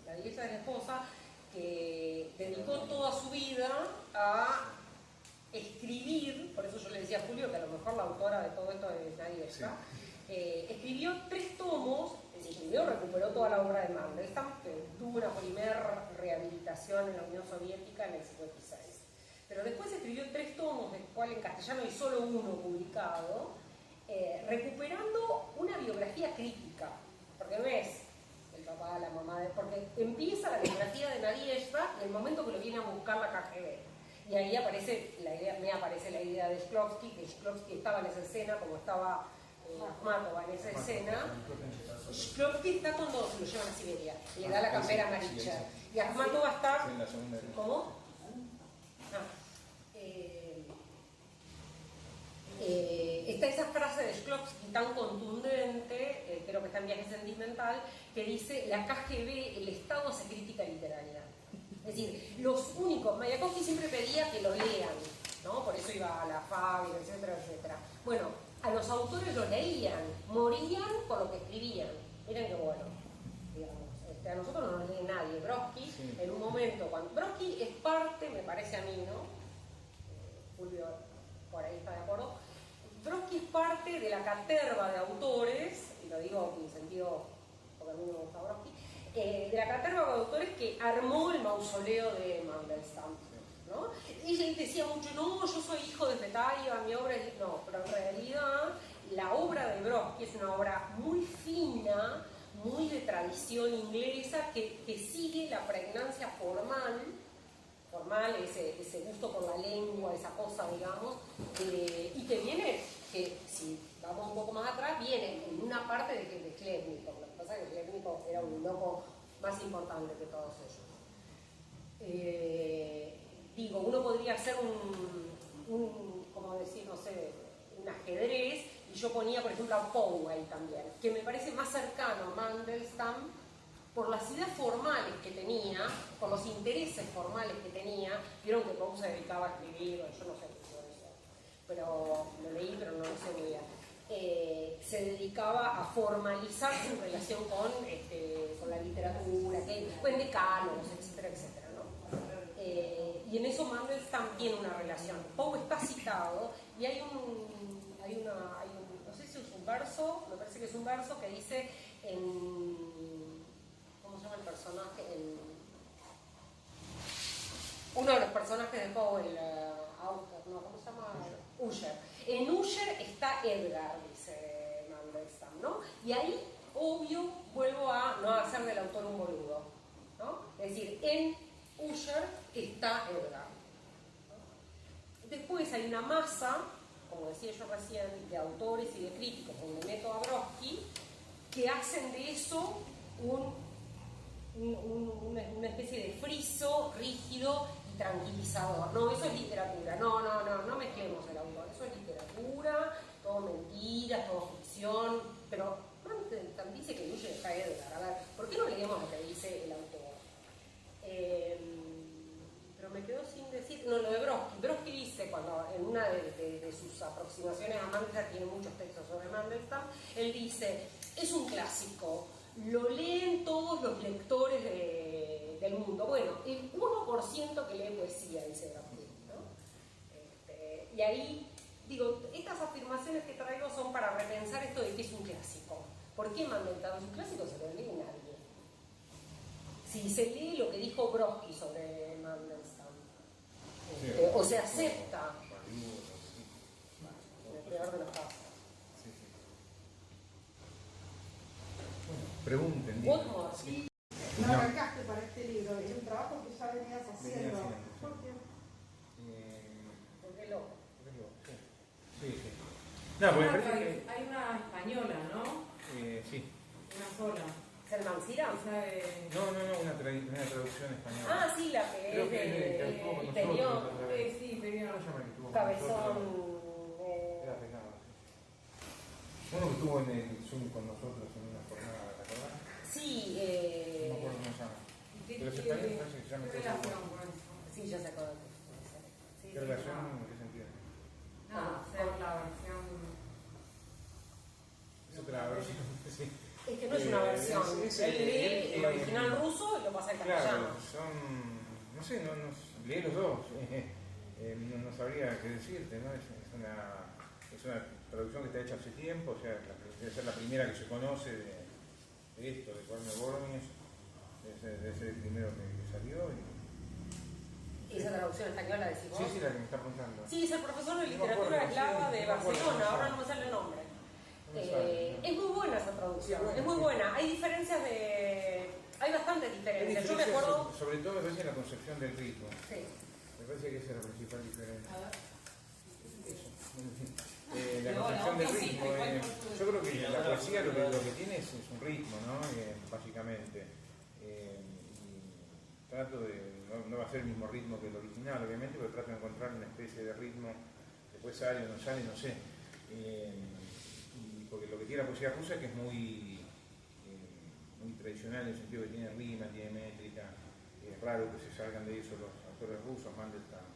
Nadezhda es la esposa, que dedicó toda su vida a escribir, por eso yo le decía a Julio que a lo mejor la autora de todo esto es Nadezhda, escribió 3 tomos, es decir, primero recuperó toda la obra de Mandelstam, que tuvo una primera rehabilitación en la Unión Soviética en el 56. Pero después escribió 3 tomos, del cual en castellano hay solo uno publicado, recuperando una biografía crítica, porque no es el papá, la mamá, porque empieza la biografía de Nadezhda en el momento que lo viene a buscar la KGB. Y ahí aparece la idea de Shklovsky, que Shklovsky estaba en esa escena, como estaba Akhmatova en esa escena. Shklovsky está cuando se lo llevan a Siberia, le da la campera amarilla. Y Akhmatova está... ¿Cómo? Está esa frase de Shklovsky tan contundente, creo que está en Viaje Sentimental, que dice: la KGB, el Estado hace crítica literaria. Es decir, los únicos, Mayakovsky siempre pedía que lo lean, ¿no? Por eso iba a la fábrica, etcétera, etcétera. Bueno, a los autores lo leían, morían por lo que escribían. Miren qué bueno, digamos. A nosotros no nos lee nadie. Brodsky, en un momento, cuando Brodsky es parte, me parece a mí, ¿no? Fulvio por ahí está de acuerdo. Brodsky es parte de la caterva de autores, y lo digo en sentido, porque a mí no me gusta Brodsky, de la caterva de autores que armó el mausoleo de Mandelstam, ¿no? Y él decía mucho, no, yo soy hijo de Svetaeva, mi obra es... No, pero en realidad la obra de Brodsky es una obra muy fina, muy de tradición inglesa, que sigue la pregnancia formal, ese gusto por la lengua, esa cosa, digamos, y que viene, que si vamos un poco más atrás, viene en una parte de Khlebnikov. Lo que pasa es que Khlebnikov era un loco más importante que todos ellos. Digo, uno podría hacer como decir, no sé, un ajedrez, y yo ponía, por ejemplo, a Poe ahí también, que me parece más cercano a Mandelstam, por las ideas formales que tenía, por los intereses formales que tenía. Vieron que Poe se dedicaba a escribir, yo no sé eso, pero lo leí, pero no lo sé muy bien. Se dedicaba a formalizarse en relación con la literatura, en decálogos, etcétera, etcétera, ¿no? Y en eso Mandelstam tiene una relación. Poe está citado y hay no sé si es un verso, me parece que es un verso que dice ¿cómo se llama el personaje? Uno de los personajes de Poe, ¿cómo se llama? Usher. En Usher está Edgar, dice Mandelstam, ¿no? Y ahí, obvio, vuelvo a no hacer del autor un boludo, ¿no? Es decir, en Usher está Edgar, ¿no? Después hay una masa, como decía yo recién, de autores y de críticos, donde meto a Brodsky, que hacen de eso una especie de friso rígido y tranquilizador. No, eso es literatura. No mezclemos el autor. Eso es literatura, todo mentira, todo ficción. Pero Mandelstam dice que Usher está Edgar. A ver, ¿por qué no leemos lo que dice el autor? Pero me quedo sin decir... No, lo de Brodsky. Brodsky dice, cuando en una de sus aproximaciones a Mandelstam, tiene muchos textos sobre Mandelstam, él dice, es un clásico, lo leen todos los lectores del mundo. Bueno, el 1% que lee poesía, dice Brodsky, ¿no? Y ahí, digo, estas afirmaciones que traigo son para repensar esto de que es un clásico. ¿Por qué Mandelstam es un clásico? Se lo lee nadie. Si se lee lo que dijo Brodsky sobre Mandelstam, o se acepta, en el peor de los casos. Pregunten. Watmore. No arrancaste para este libro, es un trabajo que ya venías haciendo. ¿Por qué? Porque loco. Sí. No, porque Hay una española, ¿no? Sí. Una sola. ¿Selmansira? Esa de... No, una traducción española. Ah, sí, la que Creo es que estuvo con nosotros Hiterión, otra vez. Sí, tenía... ¿Cómo se llama el que estuvo con Cabezón. nosotros? Era pegado, sí. Uno que estuvo en el Zoom con nosotros en una jornada, ¿te acordás? Sí, No me acuerdo cómo se llama. Pero los españoles parece que se llama ¿Qué cosa relación igual. con eso? sí, ya sé cuál es. Sí, ¿Qué relación? ¿En qué sentido? No, ser la versión... Es otra versión, sí. Es que no es una versión. Él lee el original ruso y lo pasa en castellano. Claro, son, no sé, leí los dos, no sabría qué decirte, ¿no? Es una traducción que está hecha hace tiempo, o sea, debe ser la primera que se conoce de esto, de Cuaderno de Borges, debe ser el primero que salió. ¿Y esa traducción española decís vos? Sí, la que me está preguntando. Sí, es el profesor de No me literatura acuerdo, eslava sí, de no me acuerdo Barcelona, cómo ahora se no me sale el nombre. No me sale, no. Es muy buena esa traducción, Sí, es muy sí. buena. Hay diferencias de... Hay bastantes Hay diferencias. Yo me diferencias, acuerdo... sobre todo me parece la concepción del ritmo. Sí. Me parece que esa es la principal diferencia. A ver. Eso. La Pero concepción la del otra sí, ritmo. igual no Yo creo que la poesía lo que tiene es un ritmo, ¿no? Básicamente. Y trato de. No va a ser el mismo ritmo que el original, obviamente, pero trato de encontrar una especie de ritmo. Después sale o no sale, no sé. Y porque lo que tiene la poesía rusa es que es muy tradicional en el sentido que tiene rima, tiene métrica. Es raro que se salgan de eso los autores rusos. Mandelstam,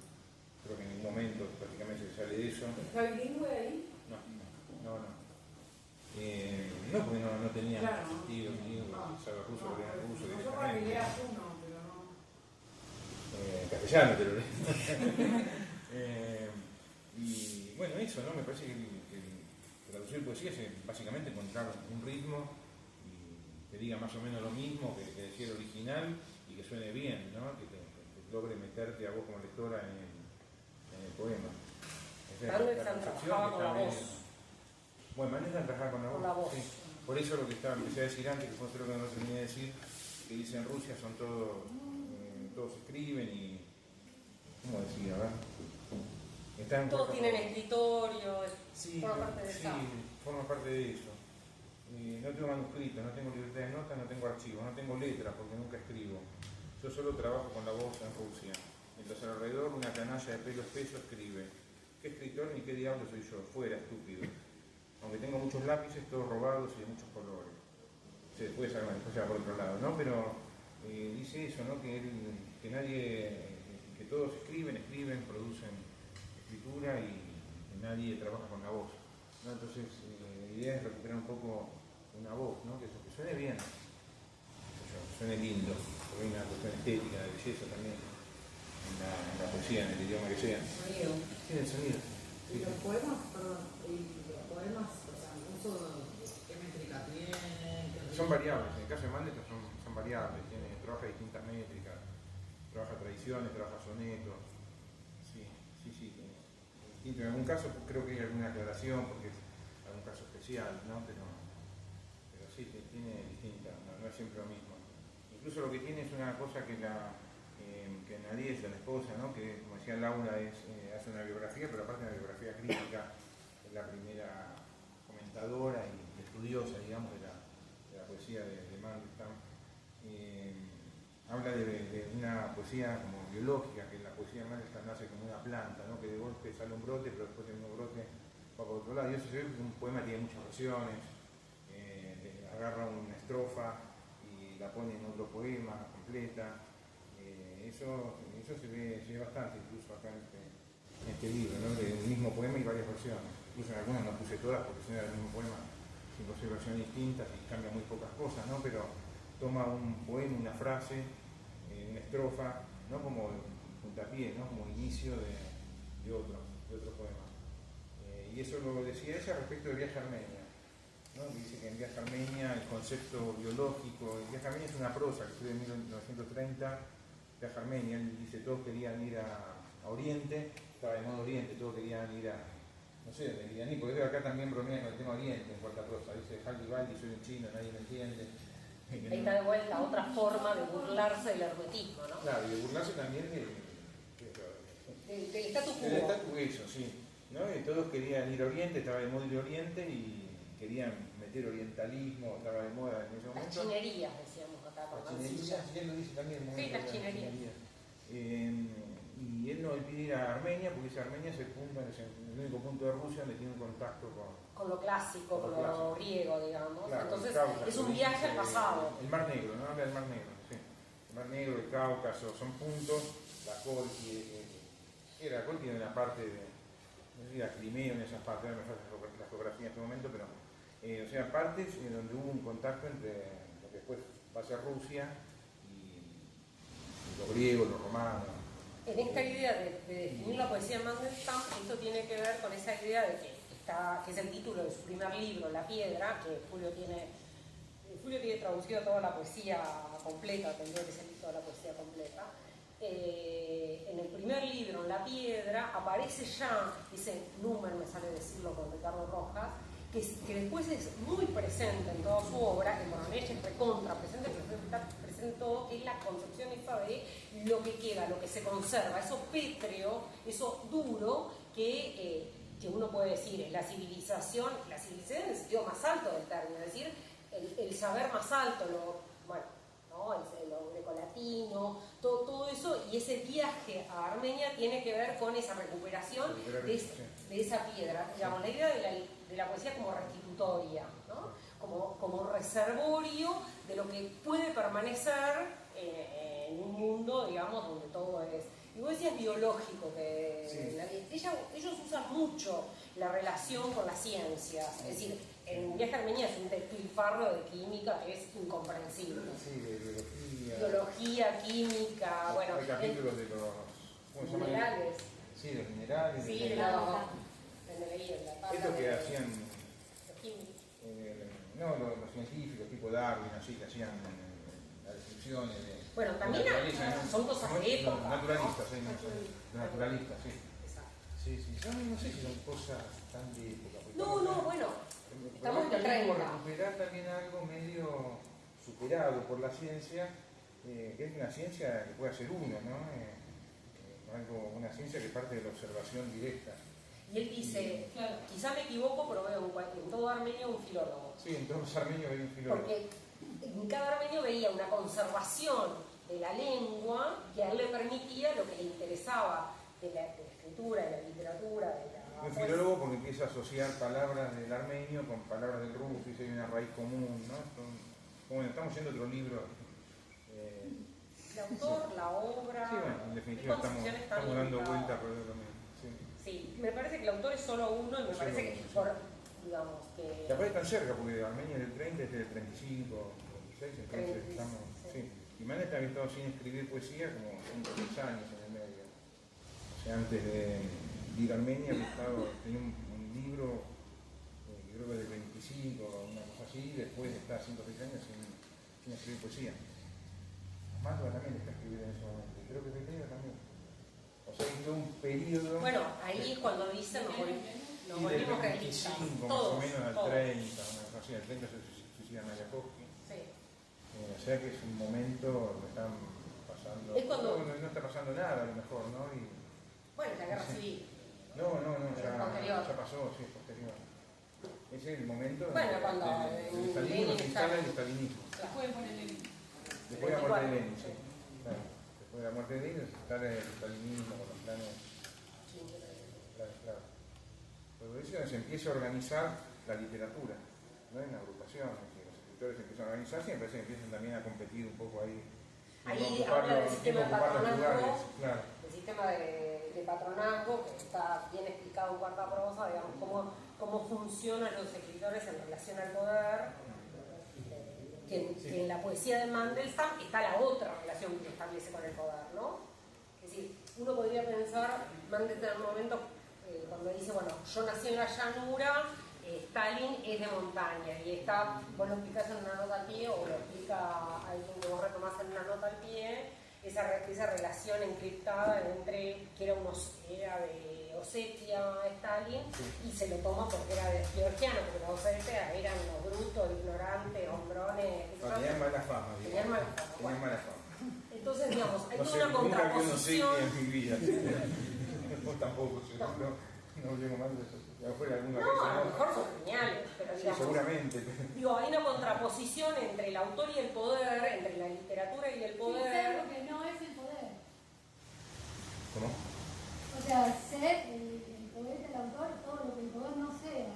creo que en ningún momento prácticamente se sale de eso. ¿Está bilingüe ahí? No. No, porque no tenía Claro. sentido, ni sabe ruso, porque era ruso Yo para que directamente. leas uno, pero no. En castellano te lo leo. Y bueno, eso, ¿no? Me parece que traducir poesía es básicamente encontrar un ritmo y que diga más o menos lo mismo que decía el original y que suene bien, ¿no? Que logre meterte a vos como lectora en el poema. Mandelstam trabajaba con la voz. Bueno, Mandelstam trabajaba con la voz. Con la voz. Sí. Por eso lo que empecé a decir antes, que fue lo que no terminé de decir, que dice en Rusia son todos escriben y... ¿Cómo decir? A ver. Todos tienen escritorio, Sí, forma parte de sí, esa. forma parte de eso. No tengo manuscritos, no tengo libertad de notas, no tengo archivos, no tengo letras porque nunca escribo. Yo solo trabajo con la voz en Rusia. Mientras alrededor una canalla de pelo espeso escribe. ¿Qué escritor ni qué diablo soy yo? Fuera, estúpido. Aunque tengo muchos lápices, todos robados y de muchos colores. Se puede sacar después ya por otro lado, ¿no? Pero dice eso, ¿no? Que todos escriben, producen escritura y nadie trabaja con la voz, ¿no? Entonces la idea es recuperar un poco una voz, ¿no? Que suene bien, que suene lindo, porque hay una cuestión estética, de belleza también en la poesía, en el idioma que sea. Sonido. Sí, el sonido. ¿Y los poemas, perdón, o sea, el uso de qué métrica tienen? Son variables, en el caso de Mandelstam son variables, trabaja distintas métricas, trabaja tradiciones, trabaja sonetos, sí. En algún caso creo que hay alguna aclaración porque es algún caso especial, ¿no? Pero sí, tiene distintas, no es siempre lo mismo. Incluso lo que tiene es una cosa que Nadie es la esposa, ¿no? Que como decía Laura hace una biografía, pero aparte una biografía crítica, es la primera comentadora y estudiosa, digamos, de la poesía de Mandelstam. Habla de una poesía como biológica, que la poesía de Mandelstam nace como una planta, ¿no? Que de golpe sale un brote, pero después de un brote va por otro lado. Y eso se ve que un poema tiene muchas versiones, agarra una estrofa y la pone en otro poema completa. Eso se ve bastante, incluso acá en este libro, ¿no? De un mismo poema y varias versiones. Incluso en algunas no puse todas porque si no era el mismo poema, 5 o 6 versiones distintas y cambia muy pocas cosas, ¿no? Pero toma un poema, una frase, una estrofa, no como puntapié, ¿no? Como inicio de otro poema. Y eso lo decía ella respecto del viaje a Armenia, ¿no? Que dice que en Viaje a Armenia el concepto biológico, el Viaje a Armenia es una prosa que escribe en 1930, Viaje a Armenia, él dice todos querían ir a Oriente, estaba de modo Oriente, todos querían ir a, no sé dónde querían ir, porque acá también bromea con el tema Oriente en cuarta prosa, dice Haldi Baldi, soy un chino, nadie me entiende. Ahí está de vuelta otra forma de burlarse del hermetismo, ¿no? Claro, y de burlarse también del statu quo. del statu quo, eso, sí. ¿No? Y todos querían ir a Oriente, estaba de modo ir a Oriente y querían meter orientalismo, estaba de moda en ese Las momento. chinerías, decíamos acá con Las chinerías, Mancilla. y él lo dice también. Sí, las chinerías. Y él no pide ir a Armenia porque dice Armenia es el único punto de Rusia donde tiene un contacto con lo clásico, con lo griego, digamos. Claro, entonces Cáucaso, es un viaje al pasado. El Mar Negro, ¿no? Habla del Mar Negro, sí. El Mar Negro, el Cáucaso, son puntos. La Colchi, la Colchi en la parte de, no sé si la Crimea, en esas partes, no me falta la geografía en este momento, pero, o sea, partes donde hubo un contacto entre lo que después va a ser Rusia y los griegos, los romanos. En esta idea de definir la poesía de Mandelstam, esto tiene que ver con esa idea de que es el título de su primer libro, La Piedra, que Julio tiene traducido toda la poesía completa, tendría que ser toda la poesía completa. En el primer libro, en La Piedra, aparece ya ese número, me sale decirlo con Ricardo Rojas, que después es muy presente en toda su obra, que bueno, en ella es recontra presente, pero está presente en todo, que es la concepción esta de lo que queda, lo que se conserva, eso pétreo, eso duro, que uno puede decir es la civilización en el sentido más alto del término, es decir, el saber más alto, lo grecolatino, todo eso, y ese viaje a Armenia tiene que ver con esa recuperación de esa piedra. Digamos, la idea de la poesía como restitutoria, ¿no? como reservorio de lo que puede permanecer en un mundo, digamos, donde todo es. Y vos decías biológico, ellos usan mucho la relación con las ciencias, es decir, en Viaje a Armenia es un despilfarro de química que es incomprensible. Sí, de biología, química, bueno. Hay capítulos de los minerales. Sí, de los minerales. Sí, de la esto que hacían los químicos. Los científicos, tipo Darwin, así, que hacían las descripciones de. Bueno, también son cosas de época. Naturalistas, ¿no? Los naturalistas, sí. Exacto. Sí. No sé si son cosas tan de época. Bueno. Estamos en el 30. Recuperar también algo medio superado por la ciencia, que es una ciencia que puede hacer uno, ¿no? Una ciencia que parte de la observación directa. Y él dice, quizá me equivoco, pero veo en todo armenio un filólogo. Sí, en todos los armenios hay un filólogo. Porque en cada armenio veía una conservación de la lengua que a él le permitía lo que le interesaba de la escritura, de la literatura, de la... Un filólogo porque empieza a asociar palabras del armenio con palabras del ruso y hay una raíz común, ¿no? Bueno, estamos yendo a otro libro. El autor, la obra... Sí, bueno, en definitiva estamos dando vueltas por eso también. Sí, me parece que el autor es solo uno y me parece que, digamos, que... Y aparte tan cerca, porque Armenia es del 30, es del 35, 36, entonces estamos... Sí. Y Mandelstam había estado sin escribir poesía como 5 o 6 años en el medio. O sea, antes de ir a Armenia tenía un libro, creo que del 25, una cosa así, y después de estar 5 o 6 años sin escribir poesía. Mantua también está escribiendo en ese momento, y creo que Petrina también. O sea, hizo un periodo... Bueno, ahí es cuando dicen nos volvimos realistas. Más Todos, o menos al todos. 30, una cosa así, al 30 se suicida Mayakovsky. Sí. O sea que es un momento que están pasando... Es cuando... No está pasando nada a lo mejor, ¿no? Bueno, la guerra civil. No, ya pasó, sí, posterior. Ese es el momento bueno, cuando el stalinismo se instala el stalinismo. Pueden poner Lenin. Después de la muerte de Lenin, sí. Claro. Después de la muerte de Lenin se instala el stalinismo con los planes. Claro. Pero eso se empieza a organizar la literatura, ¿no? En agrupaciones, que los escritores empiezan a organizarse y me parece que empiezan también a competir un poco ahí. Ahí habla del sistema de patronazgo, claro. el sistema de patronazgo, que está bien explicado en Cuarta Prosa, digamos, cómo funcionan los escritores en relación al poder, que en la poesía de Mandelstam está la otra relación que establece con el poder, ¿no? Es decir, uno podría pensar, Mandelstam en un momento, cuando dice, bueno, yo nací en la llanura, Stalin es de montaña, y está, vos lo explicás en una nota al pie, o lo explica alguien que vos retomás en una nota al pie, esa relación encriptada entre que era de Osetia, Stalin, y se lo toma porque era de georgiano, porque los Osetia eran los brutos, ignorantes, hombrones. Tenían mala fama. Tenían mala fama. Tenían mala fama. Entonces, digamos, hay No sé, una nunca vi un contraposición. Osetia en mi vida. Vos tampoco, seguro. no llego más de eso. A lo mejor alguna No, vez, a lo mejor son geniales, pero Sí, digamos, seguramente. digo, hay una contraposición entre el autor y el poder, entre la literatura y el Sí, ser poder. lo que no es el poder. ¿Cómo? O sea, ser el poeta, el autor, todo lo que el poder no sea.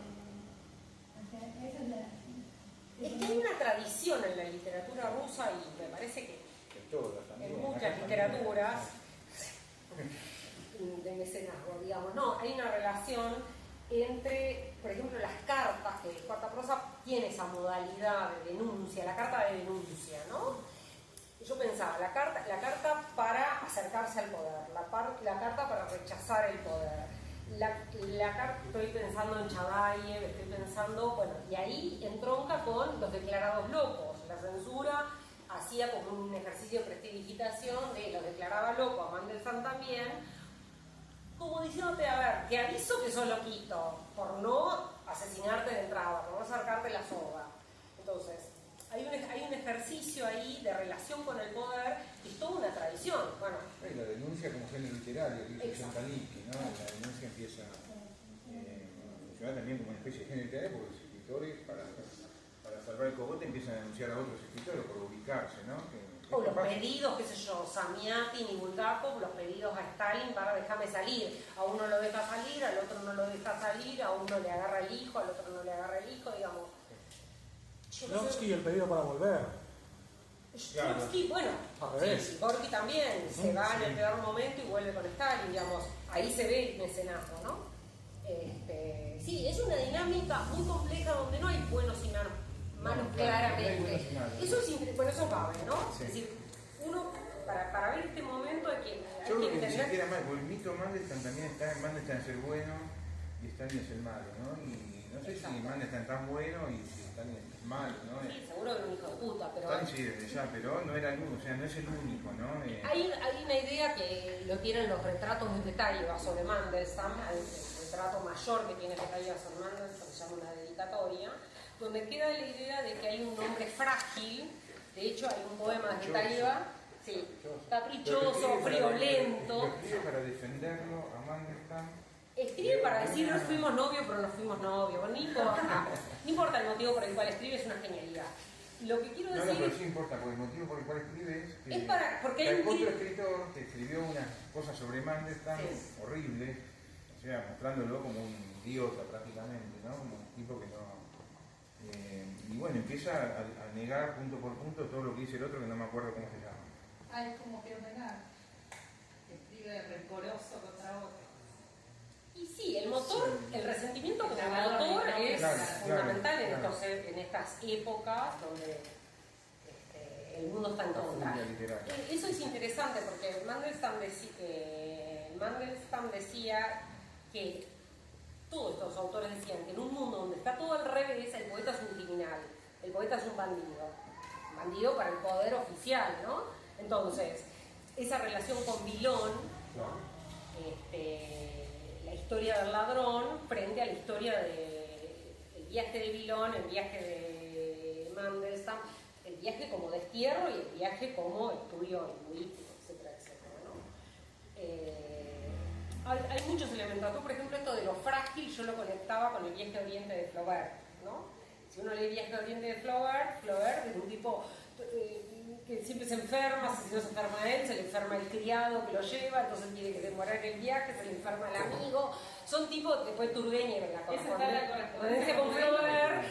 O sea, esa es la... Es que hay una tradición en la literatura rusa y me parece que Que todas también. en Acá muchas también. literaturas de mecenazgo, digamos, no, hay una relación entre, por ejemplo, las cartas, que Cuarta Prosa tiene esa modalidad de denuncia, la carta de denuncia, ¿no? Yo pensaba, la carta para acercarse al poder, la carta para rechazar el poder, la carta, estoy pensando en Chadayev, estoy pensando, bueno, y ahí entronca con los declarados locos, la censura hacía como un ejercicio de prestidigitación de los declaraba loco, a Mandelstam también, como diciéndote, a ver, te aviso que sos loquito, por no asesinarte de entrada, por no acercarte la soga. Entonces, hay un ejercicio ahí de relación con el poder y es toda una tradición. Bueno, La denuncia como género literario, que dice Exacto. Chantaliki, ¿no? La denuncia empieza a funcionar también como una especie de género literario porque los escritores, para salvar el cogote, empiezan a denunciar a otros escritores por ubicarse, ¿no? o los pedidos, qué sé yo, Samiatin y Bulgakov, los pedidos a Stalin para déjame salir. A uno lo deja salir, al otro no lo deja salir, a uno le agarra el hijo, al otro no le agarra el hijo, digamos. Trotsky, el pedido para volver. Trotsky, bueno, Al revés. sí, Gorky también se va en el peor momento y vuelve con Stalin, digamos, ahí se ve el mecenazgo, ¿no? Sí, es una dinámica muy compleja donde no hay buenos y malos No, claro, claramente. no hay buenos y malos. Eso es bueno, eso cabe, ¿no? Sí. Es decir, uno, para ver este momento hay que Yo creo que ni entender. siquiera más, porque el mito Mandelstam también está en Mandelstam es el bueno y Stalin es el malo, ¿no? Y no sé si Mandelstam es tan bueno y si Stalin es malo, ¿no? Sí, seguro que era un hijo de puta, pero Stalin sí, desde ya, pero no era el único, o sea, no es el único, ¿no? hay una idea que lo tienen los retratos de Petayeva sobre Mandelstam, el retrato mayor que tiene Petayeva sobre Mandelstam, se llama Una dedicatoria, donde queda la idea de que hay un hombre frágil. De hecho, hay un poema de Petayeva, sí, caprichoso, friolento. Lo escribe para defenderlo a Mandelstam. Escribe para decir no fuimos novios, pero no fuimos novios. No importa. No importa el motivo por el cual escribe, es una genialidad. Lo que quiero No, decir pero sí importa, porque el motivo por el cual escribe es que porque hay hay un otro escritor que escribió unas cosas sobre Mandelstam Sí. horribles, o sea, mostrándolo como un idiota prácticamente, ¿no? Como un tipo que no... y bueno, empieza a negar punto por punto todo lo que dice el otro, que no me acuerdo cómo se llama. Ah, es como que ordenar. Escribe rencoroso contra otro. Y sí, el motor, el resentimiento como Claro, motor claro, es claro, fundamental claro. en estas épocas donde el mundo está en La contra. furia literaria. Eso es interesante porque Mandelstam decía que todos estos autores decían que en un mundo donde está todo al revés, el poeta es un criminal, el poeta es un bandido para el poder oficial, ¿no? Entonces, esa relación con Villon, Claro. la historia del ladrón frente a la historia del viaje de Villon, el viaje de Mandelstam, el viaje como destierro y el viaje como estudio lingüístico, etcétera, etcétera, ¿no? Hay muchos elementos. Tú, por ejemplo, esto de lo frágil, yo lo conectaba con el viaje de Oriente de Flaubert, ¿no? Si uno lee el viaje de Oriente de Flaubert es un tipo que siempre se enferma, si no se enferma él, se le enferma el criado que lo lleva, entonces tiene que demorar el viaje, se le enferma el amigo. Son tipos, después Turgenev en la correspondencia con Flaubert,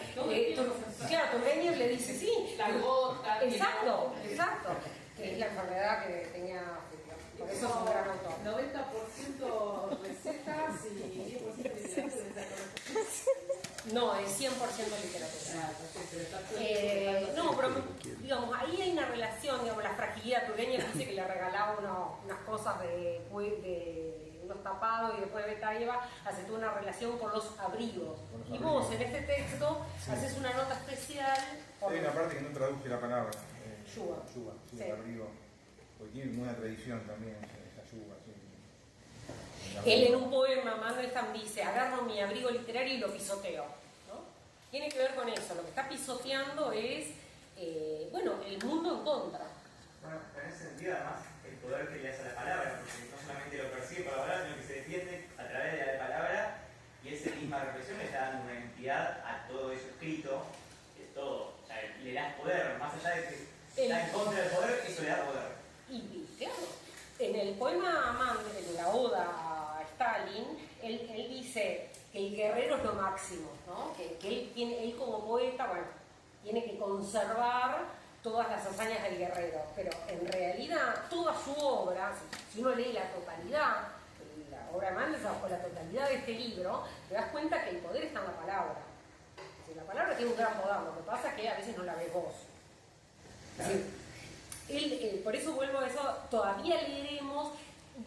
claro, Turgenev le dice, sí, La gota. exacto, que es la enfermedad que tenía. Por eso es un gran autor. 90% recetas y 10% literatura. No, es 100% literatura. No, pero digamos, ahí hay una relación, digamos, la fragilidad. Turgenev dice que le regalaba unas cosas de unos tapados y después Betayeva hace toda una relación con los abrigos. Y vos en este texto haces una nota especial. Hay una parte que no traduce la palabra. Yuga. Sí, Sí. el abrigo. Porque tiene una tradición también, esa yuga, sí. Él en un poema, Mandelstam dice, agarro mi abrigo literario y lo pisoteo, ¿no? Tiene que ver con eso, lo que está pisoteando es, bueno, el mundo en contra. Bueno, en ese sentido, además, el poder que le hace a la palabra, porque no solamente lo percibe por la palabra, sino que se defiende a través de la palabra Y esa misma represión le está dando una entidad a todo eso escrito, es todo. O sea, le das poder, más allá de que está en contra del poder, eso le da poder. Y claro, en el poema Mandel, en la oda a Stalin, él dice que el guerrero es lo máximo, ¿no? Que él como poeta, bueno, tiene que conservar todas las hazañas del guerrero, pero en realidad toda su obra, si uno lee la totalidad, la obra de Mandel o la totalidad de este libro, te das cuenta que el poder está en la palabra. La palabra tiene un gran poder, lo que pasa es que a veces no la ves vos. Por eso vuelvo a eso, todavía leeremos,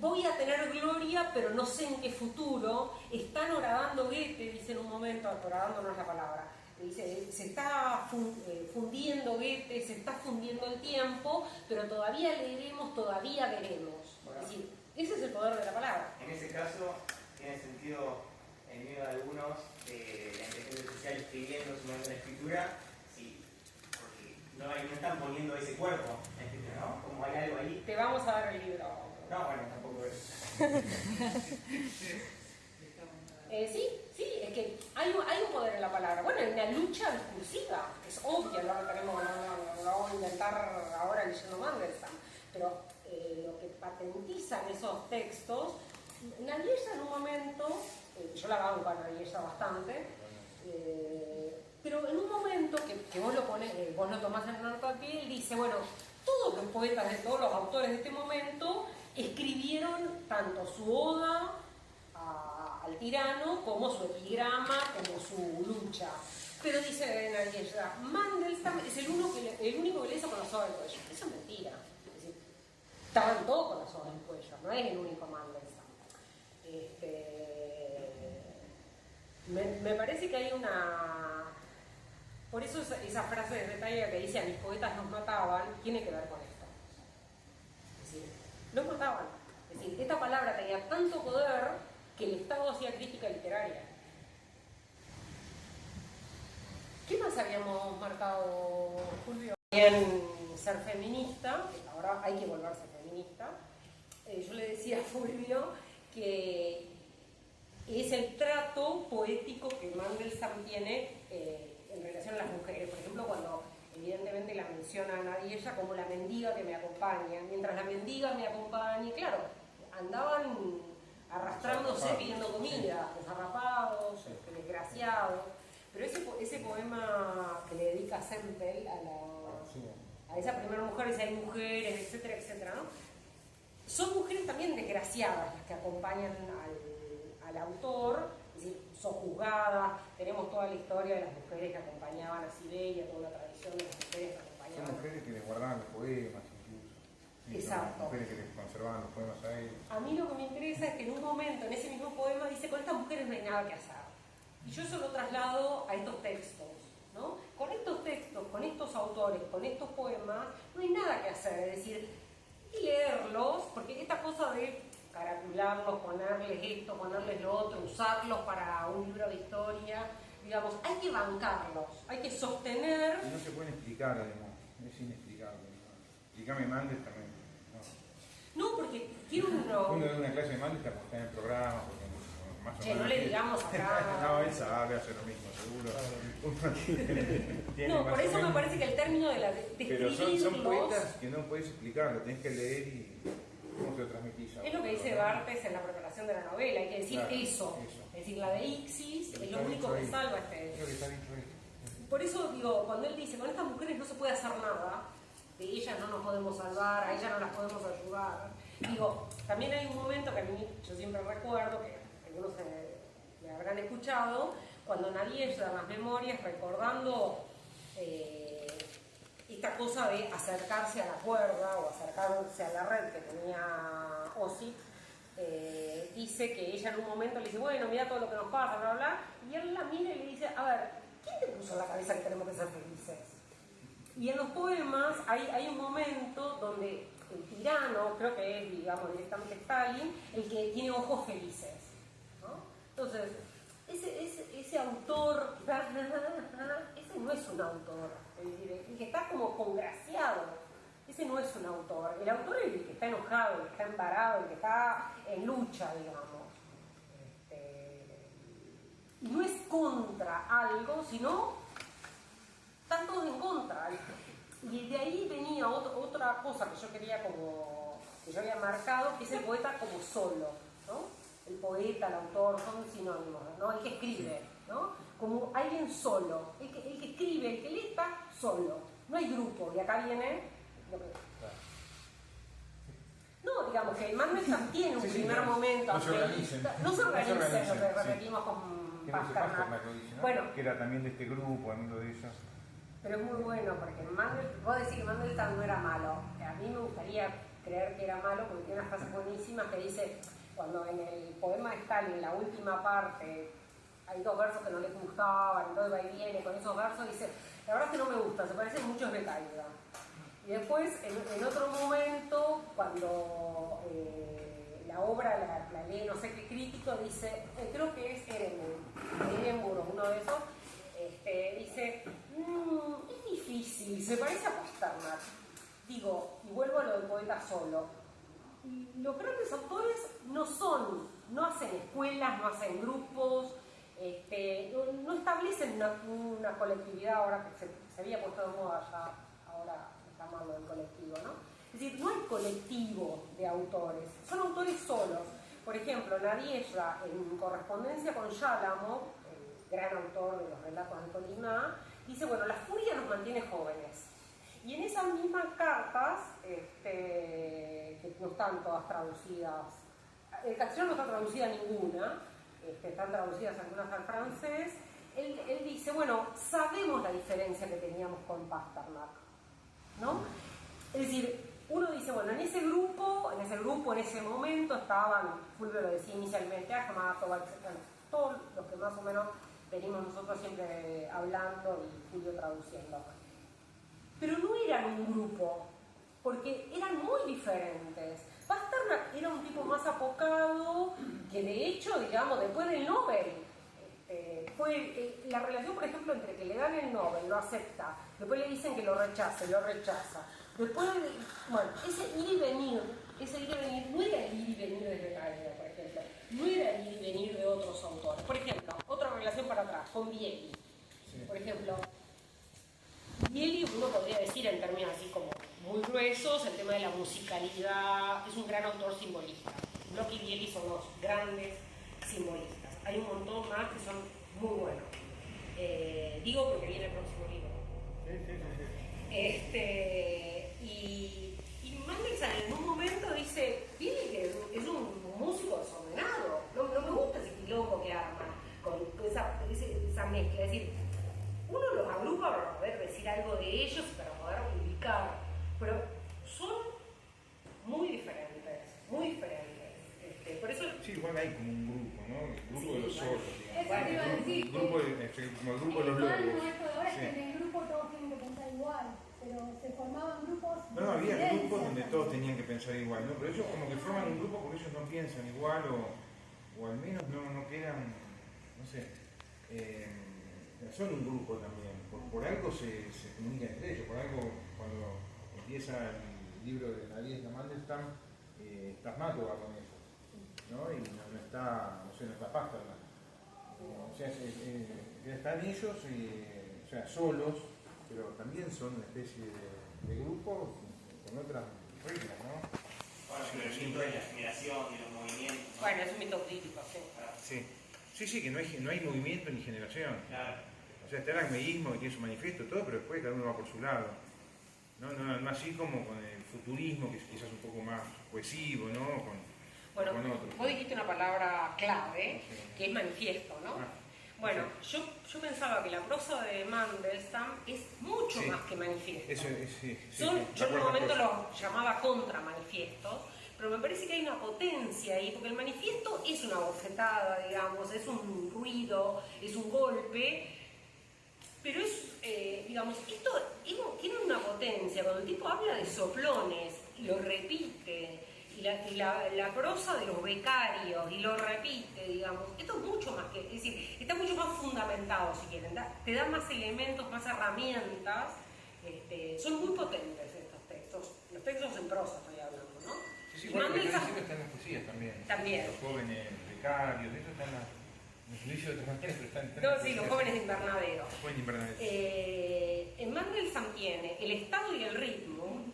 voy a tener gloria, pero no sé en qué futuro. Están horadando Goethe, dice en un momento, horadando no es la palabra, dice, se está fundiendo Goethe, se está fundiendo el tiempo, pero todavía leeremos, todavía veremos. Es decir, ese es el poder de la palabra. En ese caso, tiene sentido, en medio de algunos, de la inteligencia artificial escribiendo su momento en escritura, sí, porque no están poniendo ese cuerpo en escritura, ¿no? Como hay algo ahí. Te vamos a dar el libro. No, bueno, tampoco es. Sí, es que hay un poder en la palabra. Bueno, en la lucha discursiva, es obvio, no lo tenemos, no lo vamos a inventar ahora leyendo Mandelstam, pero lo que patentizan esos textos, Nadiezhda en un momento, yo la banco a Nadiezhda bastante, pero en un momento que vos lo tomás en un pie, él dice, bueno, todos los poetas, todos los autores de este momento escribieron tanto su oda al tirano como su epigrama, como su lucha. Pero dice Nadiezhda, Mandelstam es el único que le hizo con la soga del cuello. Eso es mentira. Es decir, estaban todos con la soga del cuello, no es el único Mandelstam. Me parece que hay una... Por eso esa frase de Retailleau que dice a mis poetas nos mataban, tiene que ver con esto. Es decir, los mataban. Es decir, esta palabra tenía tanto poder que el Estado hacía crítica literaria. ¿Qué más habíamos marcado, Julio? Bien, ser feminista, ahora hay que volverse feminista. Yo le decía a Fulvio que es el trato poético que Mandelstam tiene en relación a las mujeres. Por ejemplo, cuando evidentemente la menciona a Nadiezhda como la mendiga que me acompaña. Mientras la mendiga me acompañe, claro, andaban arrastrándose pidiendo comida, desarrapados, desgraciados. Pero ese poema que le dedica Sempel a esa primera mujer, dice hay mujeres, etcétera, etcétera, ¿no? Son mujeres también desgraciadas las que acompañan al autor, es decir, sojuzgadas. Tenemos toda la historia de las mujeres que acompañaban a Siberia, toda la tradición de las mujeres que acompañaban. Son mujeres que les guardaban los poemas incluso. Sí, exacto. Son mujeres que les conservaban los poemas a ellos. A mí lo que me interesa es que en un momento, en ese mismo poema, dice, con estas mujeres no hay nada que hacer. Y yo eso lo traslado a estos textos, ¿no? Con estos textos, con estos autores, con estos poemas, no hay nada que hacer. Es decir, y leerlos, porque esta cosa de caracularlos, ponerles esto, ponerles lo otro, usarlos para un libro de historia, digamos, hay que bancarlos, hay que sostener... Y no se pueden explicar además, es inexplicable. Explícame Mandelstam también. No, porque tiene uno... Uno de una clase de Mandelstam porque está en el programa, porque más o menos... Que no le digamos acá... No, él sabe hacer lo mismo, seguro. No, por eso me parece que el término de la pero son poetas que no puedes explicar, lo tenés que leer y cómo te lo transmitís. Es lo que dice Barthes en la preparación de la novela, hay que decir claro, eso. Es decir, la de Ixis es lo único que salva este... Creo que está dicho ahí. Por eso digo, cuando él dice, con estas mujeres no se puede hacer nada, de ellas no nos podemos salvar, a ellas no las podemos ayudar. Digo, también hay un momento que a mí, yo siempre recuerdo, que algunos me habrán escuchado, cuando Nadiezhda en las memorias, recordando esta cosa de acercarse a la cuerda o acercarse a la red que tenía Osip, dice que ella en un momento le dice, bueno, mira todo lo que nos pasa, bla, bla, y él la mira y le dice, a ver, ¿quién te puso en la cabeza que tenemos que ser felices? Y en los poemas hay un momento donde el tirano, creo que es, digamos, directamente Stalin, el que tiene ojos felices, ¿no? Entonces, ese autor, ese no es un autor, el que está como congraciado, ese no es un autor. El autor es el que está enojado, el que está embarado, el que está en lucha, digamos. no es contra algo, sino están todos en contra. Y de ahí venía otra cosa que yo quería que yo había marcado, que es el poeta como solo, ¿no? El poeta, el autor, son sinónimos, ¿no? El que escribe, ¿no? Como alguien solo, el que escribe, el que lee está solo, no hay grupo, y acá viene lo que... No, digamos que el Mandelstam tiene un primer momento... No se organicen. No se organicen, lo que repetimos con Que no se Pasternak. lo dice, ¿no? Bueno, Que era también de este grupo, amigo de ellos. pero es muy bueno, porque vos decís que Mandelstam no era malo. A mí me gustaría creer que era malo, porque tiene unas frases buenísimas que dice, cuando en el poema de Stalin, la última parte, hay 2 versos que no les gustaban, entonces va y viene con esos versos, dice, la verdad es que no me gusta, se parecen muchos de Caída. Y después, en otro momento, cuando la obra la lee no sé qué crítico, dice, creo que es Ehrenburg, uno de esos, dice, es difícil, se parece a Pasternak. Digo, y vuelvo a lo del poeta solo. Los grandes autores no hacen escuelas, no hacen grupos, no establecen una colectividad ahora que se había puesto de moda ya, ahora estamos hablando del colectivo, ¿no? Es decir, no hay colectivo de autores, son autores solos. Por ejemplo, Nadiezhda, en correspondencia con Yálamo, el gran autor de los relatos de Tolima, dice, bueno, la furia nos mantiene jóvenes. Y en esas mismas cartas, que no están todas traducidas, en castellano no está traducida ninguna, están traducidas algunas al francés, él dice, bueno, sabemos la diferencia que teníamos con Pasternak, ¿no? Es decir, uno dice, bueno, en ese grupo, en ese momento estaban, Fulvio lo decía inicialmente, Akhmatov, todos los que más o menos venimos nosotros siempre hablando y Fulvio traduciendo. Pero no eran un grupo, porque eran muy diferentes. Pasternak era un tipo más apocado, que de hecho, digamos, después del Nobel, fue la relación, por ejemplo, entre que le dan el Nobel, lo acepta, después le dicen que lo rechaza, después, bueno, ese ir y venir, no era el ir y venir de Becaria, por ejemplo, no era el ir y venir de otros autores. Por ejemplo, otra relación para atrás, con Bieli, por ejemplo. Bieli, uno podría decir en términos así como muy gruesos, el tema de la musicalidad, es un gran autor simbolista. Bloch y Bieli son los grandes simbolistas. Hay un montón más que son muy buenos. Digo porque viene el próximo libro. Y Mandelstam en un momento dice, Bieli que es un músico desordenado, no me gusta ese quilombo que arma con esa mezcla, es decir, uno los agrupa para poder decir algo de ellos y para poder ubicar, pero son muy diferentes, muy diferentes. Por eso... Sí, igual hay como un grupo, ¿no? El grupo de los solos, digamos. Eso te iba a decir, Como el grupo de los el lobos. mal nuestro de ahora es Sí. que en el grupo todos tienen que pensar igual, pero se formaban grupos. No, había de grupos donde disidencia. todos tenían que pensar igual, ¿no? Pero ellos como que forman un grupo porque ellos no piensan igual o al menos no quedan, no sé, son un grupo también. Por algo se comunican entre ellos, por algo cuando empieza el libro de Nadiezhda Mandelstam, está Akhmatov con ellos, ¿no? Y no está Pasternak. O sea, están ellos, o sea, solos, pero también son una especie de grupo con otras reglas, ¿no? Bueno, pero el mito de la generación, de los movimientos, ¿no? Bueno, es un mito crítico, sí. Sí, que no hay movimiento ni generación. Claro. O sea, está el acmeísmo que tiene su manifiesto, todo, pero después cada uno va por su lado. No así como con el futurismo, que es quizás un poco más cohesivo, ¿no? Bueno, con otros. vos dijiste una palabra clave, que es manifiesto, ¿no? Bueno, yo pensaba que la prosa de Mandelstam es mucho más que manifiesto. Eso es, sí. Yo en un momento lo llamaba contramanifiesto, pero me parece que hay una potencia ahí, porque el manifiesto es una bofetada, digamos, es un ruido, es un golpe, pero digamos, esto tiene una potencia. Cuando el tipo habla de soplones, y lo repite, y la prosa de los becarios, y lo repite, digamos, esto es mucho más que, es decir, está mucho más fundamentado, si quieren, te da más elementos, más herramientas, son muy potentes estos textos, los textos en prosa estoy hablando, ¿no? Sí, bueno, lo que están diciendo está en las poesías también. También. Los jóvenes becarios, eso está en Lo hice de otras maneras, pero están... No, sí, los jóvenes de invernadero. Jóvenes de invernadero. En Mendelssohn tiene El estado y el ritmo.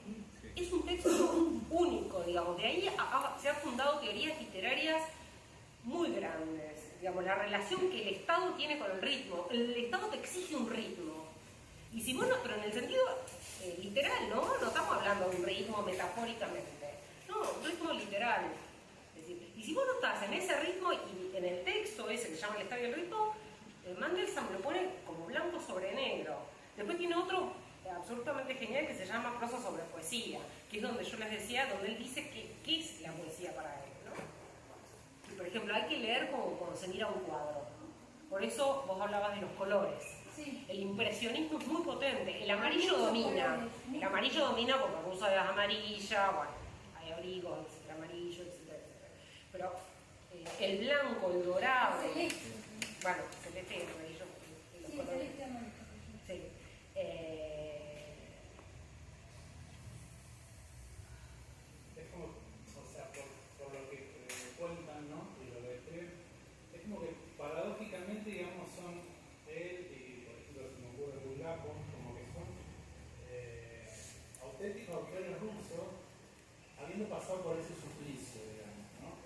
Es un texto único, digamos. De ahí se han fundado teorías literarias muy grandes. Digamos, la relación que el estado tiene con el ritmo. El estado te exige un ritmo. Y si vos no, pero en el sentido literal, ¿no? No estamos hablando de un ritmo metafóricamente. No, un ritmo literal. Es decir, y si vos no estás en ese ritmo y en el texto ese que se llama El estado y el ritmo, Mendelssohn lo pone como blanco sobre negro. Después tiene otro absolutamente genial que se llama Prosa sobre poesía, que es donde yo les decía, donde él dice qué es la poesía para él, ¿no? Y por ejemplo, hay que leer como cuando se mira un cuadro. Por eso vos hablabas de los colores. Sí. El impresionismo es muy potente. El amarillo domina. El amarillo domina porque Rusa es amarilla, bueno, hay abrigos, el amarillo, etcétera, etcétera. Pero el blanco, el dorado, Celeste. bueno, celeste y el amarillo, los Sí, colores. celeste amarillo. Sí. Es como, o sea, por lo que cuentan, ¿no? Y lo que escriben, es como que paradójicamente, digamos, son él y, por ejemplo, se me ocurre Bulgakov, como que son auténticos autores rusos, habiendo pasado por ese suplicio, digamos, ¿no?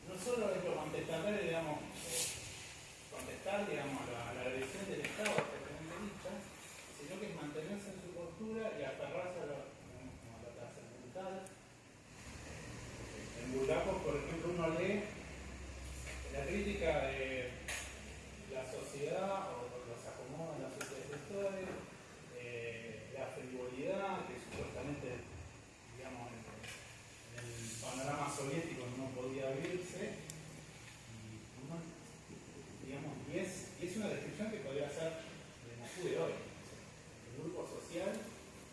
No solo es lo contestatario, digamos, contestar, digamos, la agresión del Estado, propiamente dicha, sino que es mantenerse en su postura y aferrarse a la trascendental. En Bulgakov, por ejemplo, uno lee la crítica de la sociedad o los acomodos en la sociedad de sectores, la frivolidad que supuestamente, digamos, en el panorama soviético no podía vivirse, y es una descripción que podría ser de Moscú de hoy, el grupo social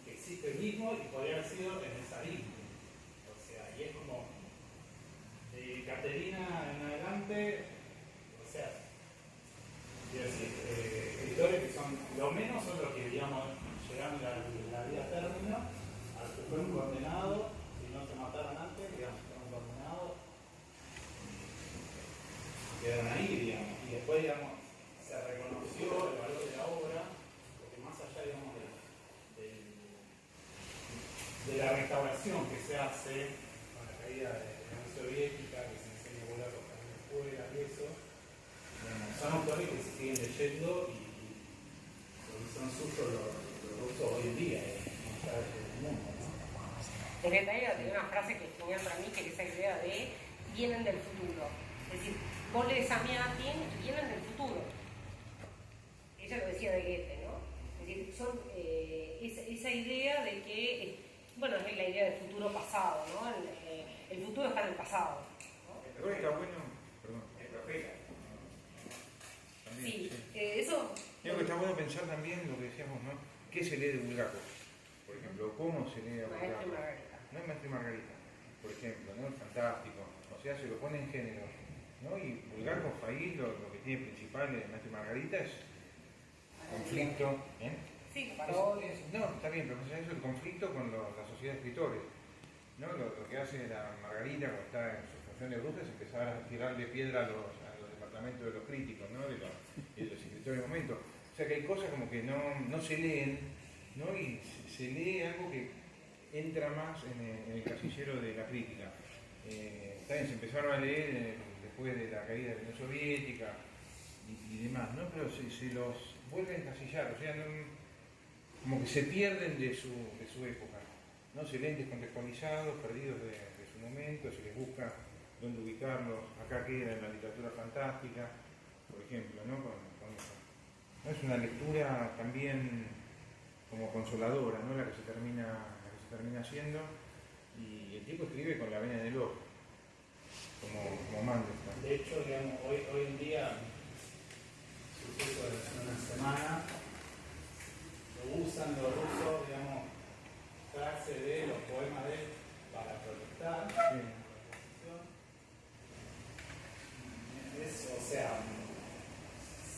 que existe mismo y podría haber sido en el zarismo. O sea, y es como de Caterina en adelante, o sea, quiero decir, escritores que son, lo menos son los que, digamos, llegaron la vida a término, a los que fueron condenados, si no se mataron antes, digamos, fueron condenados, quedaron ahí, digamos, y después, digamos, se reconoció el valor de la obra, porque más allá, digamos, de la restauración que se hace con la caída de la Unión Soviética, que se enseña a volar también escuelas y eso, digamos, son autores que se siguen leyendo y son suyos los rusos hoy en día, más allá del mundo, ¿no? En Greta tiene una frase que es genial para mí, que es esa idea de vienen del futuro. Es decir, vos lees a Miatin y vienen del futuro. Ella lo decía de Goethe, ¿no? Es decir, son esa idea de que, bueno, es la idea del futuro pasado, ¿no? El futuro está en el pasado, ¿no? Pero está bueno, perdón. El profeta. También, Sí, eso... Creo que está bueno pensar también lo que decíamos, ¿no? ¿Qué se lee de Bulgakov? Por ejemplo, ¿cómo se lee a Maestro y Bulgakov? Margarita. No es Maestro y Margarita, por ejemplo, ¿no? Fantástico. O sea, se lo pone en género, ¿no? Y Bulgakov ahí lo que tiene principal en Maestro y Margarita es conflicto, ¿eh? Sí, parodia. No, está bien, pero es el conflicto con la sociedad de escritores, ¿no? Lo que hace la Margarita cuando está en su función de bruja es empezar a tirarle piedra a los departamentos de los críticos, ¿no? De los escritores del momento. O sea que hay cosas como que no se leen, ¿no? Y se lee algo que entra más en el casillero de la crítica. También se empezaron a leer después de la caída de la Unión Soviética y demás, ¿no? Pero se los vuelven a encasillar, o sea, como que se pierden de su época, ¿no? Se leen descontextualizados, perdidos de su momento, se les busca dónde ubicarlos, acá queda en la literatura fantástica, por ejemplo, ¿no? Con eso. ¿No? Es una lectura también como consoladora, ¿no? La que se termina haciendo, y el tipo escribe con la vena del ojo, como Mendelssohn. De hecho, digamos, hoy en día, suceso de hace una semana, lo usan los rusos, digamos, frase de los poemas de él para protestar. Sí. O sea,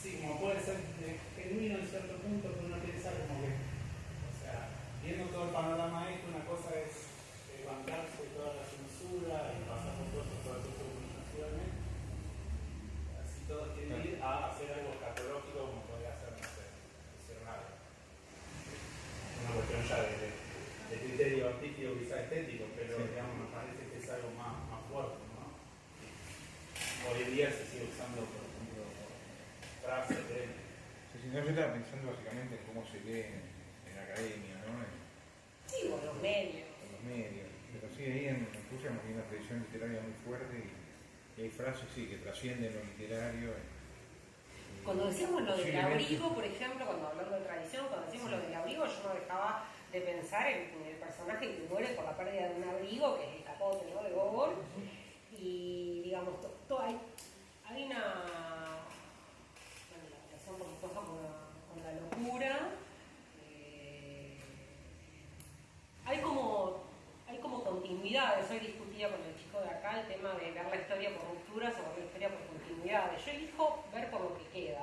sí, como puede ser genuino en cierto punto, pero uno piensa como que, o sea, viendo todo el panorama esto, una cosa es bancarse toda la censura y pasar por todo eso, todas las comunicaciones, así todos quieren ir, allá de criterio artístico, quizá estético, pero digamos, me parece que es algo más fuerte, ¿no? Hoy en día se sigue usando, por ejemplo, frases de él. Sí, no, yo estaba pensando básicamente en cómo se lee en la academia, ¿no? Sí, o los medios. En los medios. Pero sí, ahí en Rusia hemos tenido una tradición literaria muy fuerte y hay frases sí, que trascienden lo literario. Cuando decimos lo del Posiblemente. abrigo, por ejemplo, cuando hablando de tradición, cuando decimos lo del abrigo, yo no dejaba de pensar en el personaje que muere por la pérdida de un abrigo, que es el Capote, ¿no? De Gogol. Y digamos, hay una relación, por supuesto, con la locura. Hay como continuidades. Hoy discutía con el chico de acá el tema de ver la historia por rupturas o ver la historia por continuidades. Yo elijo ver por lo que queda.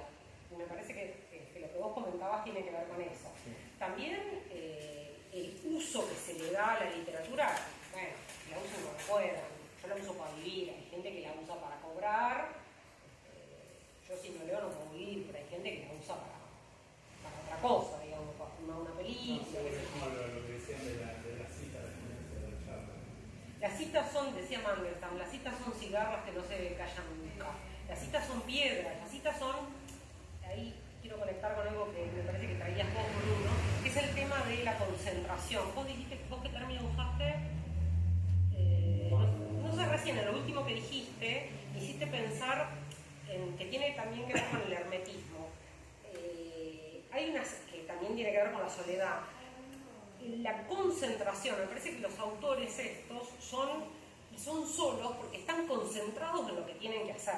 Y me parece que lo que vos comentabas tiene que ver con eso. Sí. También el uso que se le da a la literatura, bueno, la usan como puedan. Yo la uso para vivir, hay gente que la usa para cobrar. Yo si no leo no puedo vivir, pero hay gente que la usa para otra cosa, digamos, para filmar una película. No, es como lo que decían de la cita de la charla. Las citas son, decía Mandelstam, las citas son cigarras que no se callan nunca. Las citas son piedras, las citas son, ahí quiero conectar con algo que me parece que traías vos con uno, que es el tema de la concentración. Vos dijiste, ¿vos qué término usaste? No sé, recién en lo último que dijiste, me hiciste pensar en que tiene también que ver con el hermetismo. Hay una que también tiene que ver con la soledad. La concentración, me parece que los autores estos son solos porque están concentrados en lo que tienen que hacer.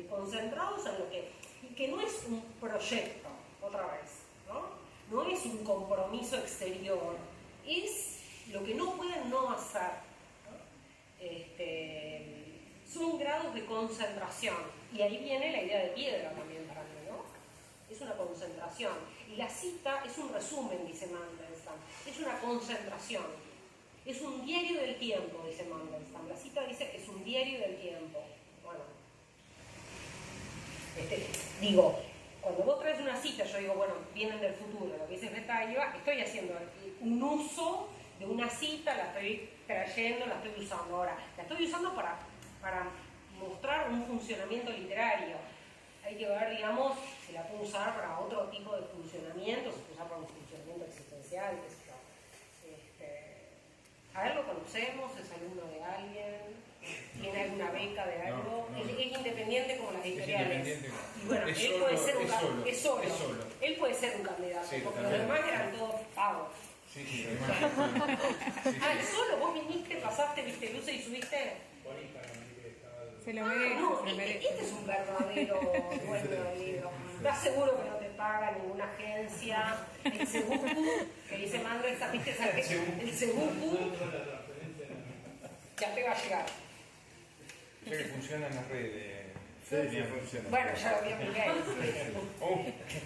Concentrados en lo que no es un proyecto, otra vez, no es un compromiso exterior, es lo que no pueden no hacer. Son grados de concentración y ahí viene la idea de piedra también para mí, ¿no? Es una concentración y la cita es un resumen, dice Mandelstam, es una concentración, es un diario del tiempo, dice Mandelstam. La cita dice que es un diario del tiempo. Bueno, digo, cuando vos traes una cita, yo digo, bueno, vienen del futuro, lo que dice Svetaeva, estoy haciendo un uso de una cita, la estoy trayendo, la estoy usando. Ahora, la estoy usando para mostrar un funcionamiento literario. Hay que ver, digamos, si la puedo usar para otro tipo de funcionamiento, si puedo usar para un funcionamiento existencial, qué sé yo. A él lo conocemos, es alumno de alguien, tiene alguna beca de algo, No. Es independiente como las editoriales. Y bueno, Es él solo, puede ser es solo. Él puede ser un candidato, Sí, porque los totalmente. demás eran todos pagos. Sí, además. Ah, ¿y solo vos viniste, pasaste, viste luces y subiste? Por Instagram, que estaba Se lo merece, No, se lo merece. este es un verdadero dueño del libro. ¿Estás seguro que no te paga ninguna agencia? El Seguku, que dice Mandelstam, ¿viste? El Seguku ya te va a llegar. O sea que funciona en las redes. Sí, funciona. Bueno, ya lo vi a Miguel.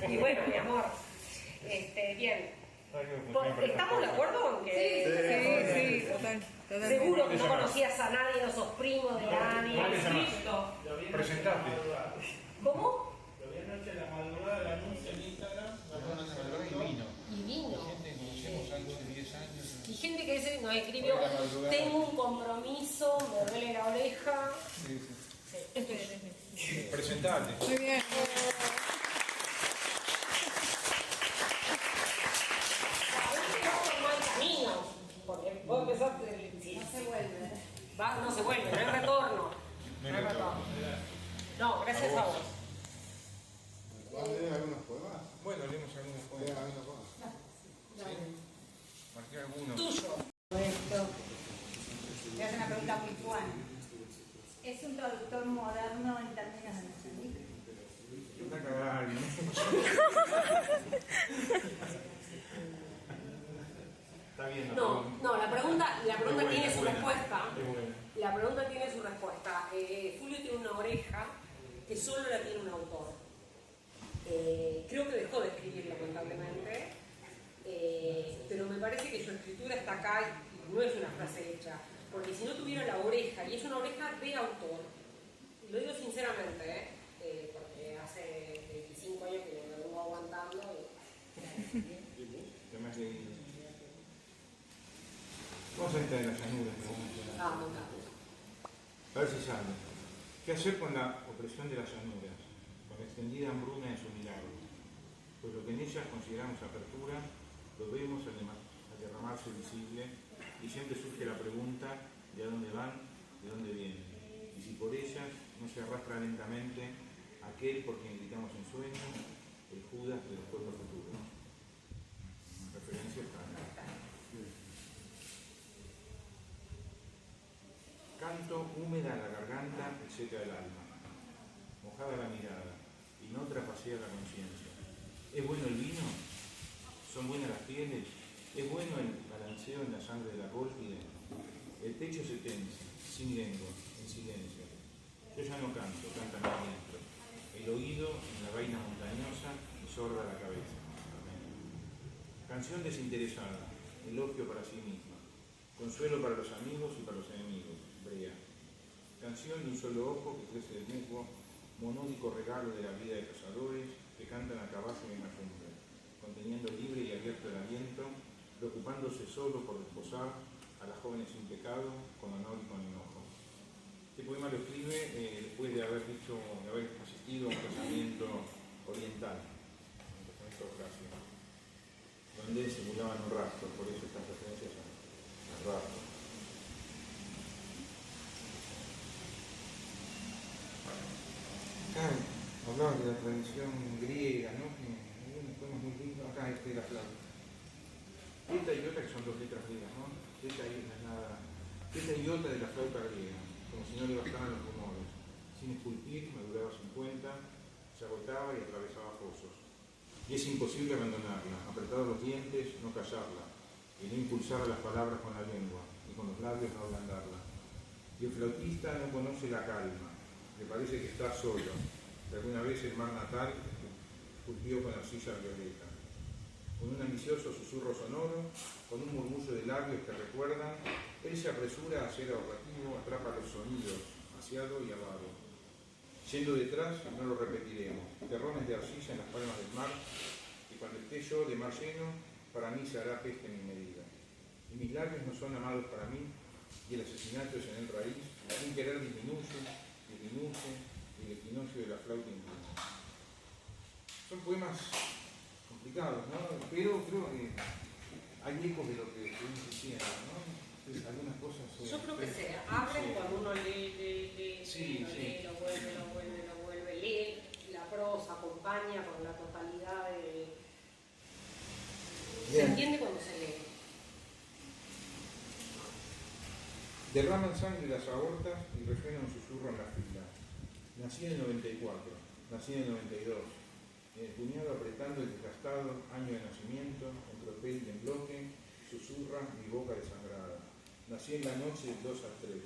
Y bueno, mi amor, bien. ¿Estamos de acuerdo en que Sí, total. seguro que no conocías a nadie, no sos primo de nadie? ¿Cómo te llamas? Presentate. ¿Cómo? Lo vi anoche en la madrugada, el anuncio en Instagram. Y vino. Gente que conocemos hace 10 años. Y gente que dice, nos escribió, Hoy a la madrugada. tengo un compromiso, me duele la oreja. Presentate. Muy bien. No hay camino, porque vos empezaste, No se vuelve. no se vuelve, no hay retorno. No hay retorno. No, gracias a vos. ¿Vas a leer algunos poemas? Bueno, leemos algunos Lea poemas. algunos poemas. Marqué algunos. Tuyo. Esto. Te hace una pregunta muy buena. ¿Es un traductor moderno en términos de nacionalismo? Está cagada alguien. Está bien. No, la pregunta tiene su respuesta. Es buena. La pregunta tiene su respuesta. Julio tiene una oreja que solo la tiene un autor. Creo que dejó de escribir lamentablemente, pero me parece que su escritura está acá y no es una frase hecha, porque si no tuviera la oreja, y es una oreja de autor, y lo digo sinceramente, porque hace 25 años que lo vengo aguantando. Además de Vamos a entrar en las llanuras. A ver si sale. ¿Qué hacer con la opresión de las llanuras? Con la extendida hambruna de su milagro. Pues lo que en ellas consideramos apertura, lo vemos al derramarse visible, y siempre surge la pregunta de a dónde van, de dónde vienen, y si por ellas no se arrastra lentamente aquel por quien gritamos en sueños, el Judas de los pueblos futuros. Referencia está. Canto húmeda en la garganta y seca el alma, mojada la mirada y no trapasea la conciencia. ¿Es bueno el vino? ¿Son buenas las pieles? ¿Es bueno el balanceo en la sangre de la cólpide? El pecho se tensa, sin lengua, en silencio. Yo ya no canto, canta mi aliento. El oído en la vaina montañosa y sorda la cabeza. Amén. Canción desinteresada, elogio para sí misma, consuelo para los amigos y para los enemigos. Brea. Canción de un solo ojo que crece del musgo, monódico regalo de la vida de cazadores que cantan a caballo en la cumbre, conteniendo libre y abierto el aliento, preocupándose solo por desposar a las jóvenes sin pecado, con honor y con enojo. Este poema lo escribe después de haber asistido a un casamiento oriental, un casamiento clásico, donde simulaban un rapto, por eso estas referencias al rapto. Acá hablamos de la tradición griega, ¿no? Hay unos poemas muy lindos. Acá la flauta. Eta y iota, que son dos letras griegas, ¿no? Eta y iota de la flauta griega, como si no le bastaran los rumores. Sin esculpir, maduraba 50, se agotaba y atravesaba fosos. Y es imposible abandonarla, apretados los dientes, no callarla, y no impulsar a las palabras con la lengua, y con los labios no ablandarla. Y el flautista no conoce la calma, le parece que está solo, que alguna vez el mar natal esculpió con arcilla violeta. Con un ambicioso susurro sonoro, con un murmullo de labios que recuerdan, él se apresura a ser ahorrativo, atrapa los sonidos, asiado y avaro. Yendo detrás, no lo repetiremos, terrones de arcilla en las palmas del mar, y cuando esté yo de mar lleno, para mí se hará peste en mi medida. Y mis labios no son amados para mí, y el asesinato es en el raíz, sin querer disminuye, y el equinoccio de la flauta inclina. Son poemas complicados, ¿no? Pero creo que hay ecos de lo que estuvimos diciendo, ¿no? Entonces, algunas cosas... Yo creo que se abren cuando uno lee, lo vuelve, lee la prosa, acompaña con la totalidad de... Se entiende cuando se lee. Derraman sangre las aortas y resuena un susurro en la fila. Nací en el 94, nací en el 92. El puñado apretando el desgastado año de nacimiento, en tropel y en bloque, susurra mi boca desangrada. Nací en la noche del 2 al 3,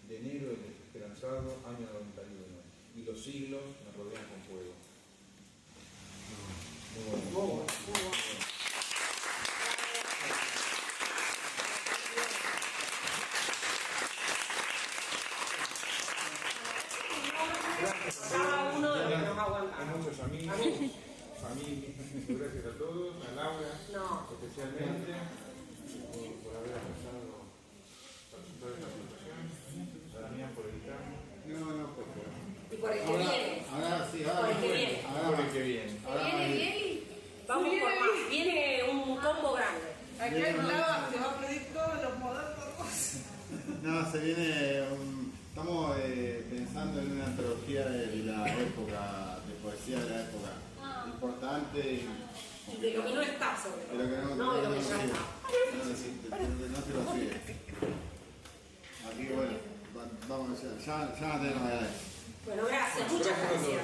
de enero del desesperanzado año 91, y los siglos me rodean con fuego. Muy bueno. Cada uno de los que nos aguanta. Hay muchos amigos, familia, gracias a todos, a Laura especialmente por haber aceptado participar en esta presentación, a Damián por editar. No, pues. Y por el que viene. Ahora sí, Por el que viene. Por el que viene. Viene. Vamos por más. Viene un combo grande. Acá en Lava se va a pedir todos los modernos. No, se viene estamos pensando en una antología de la época, de poesía de la época. Importante Y de lo que no está sobre todo. de lo que No de lo que ya sigue. está. No se lo sigue. Aquí, bueno, vamos, ya no tenemos nada. Bueno, gracias. Muchas gracias.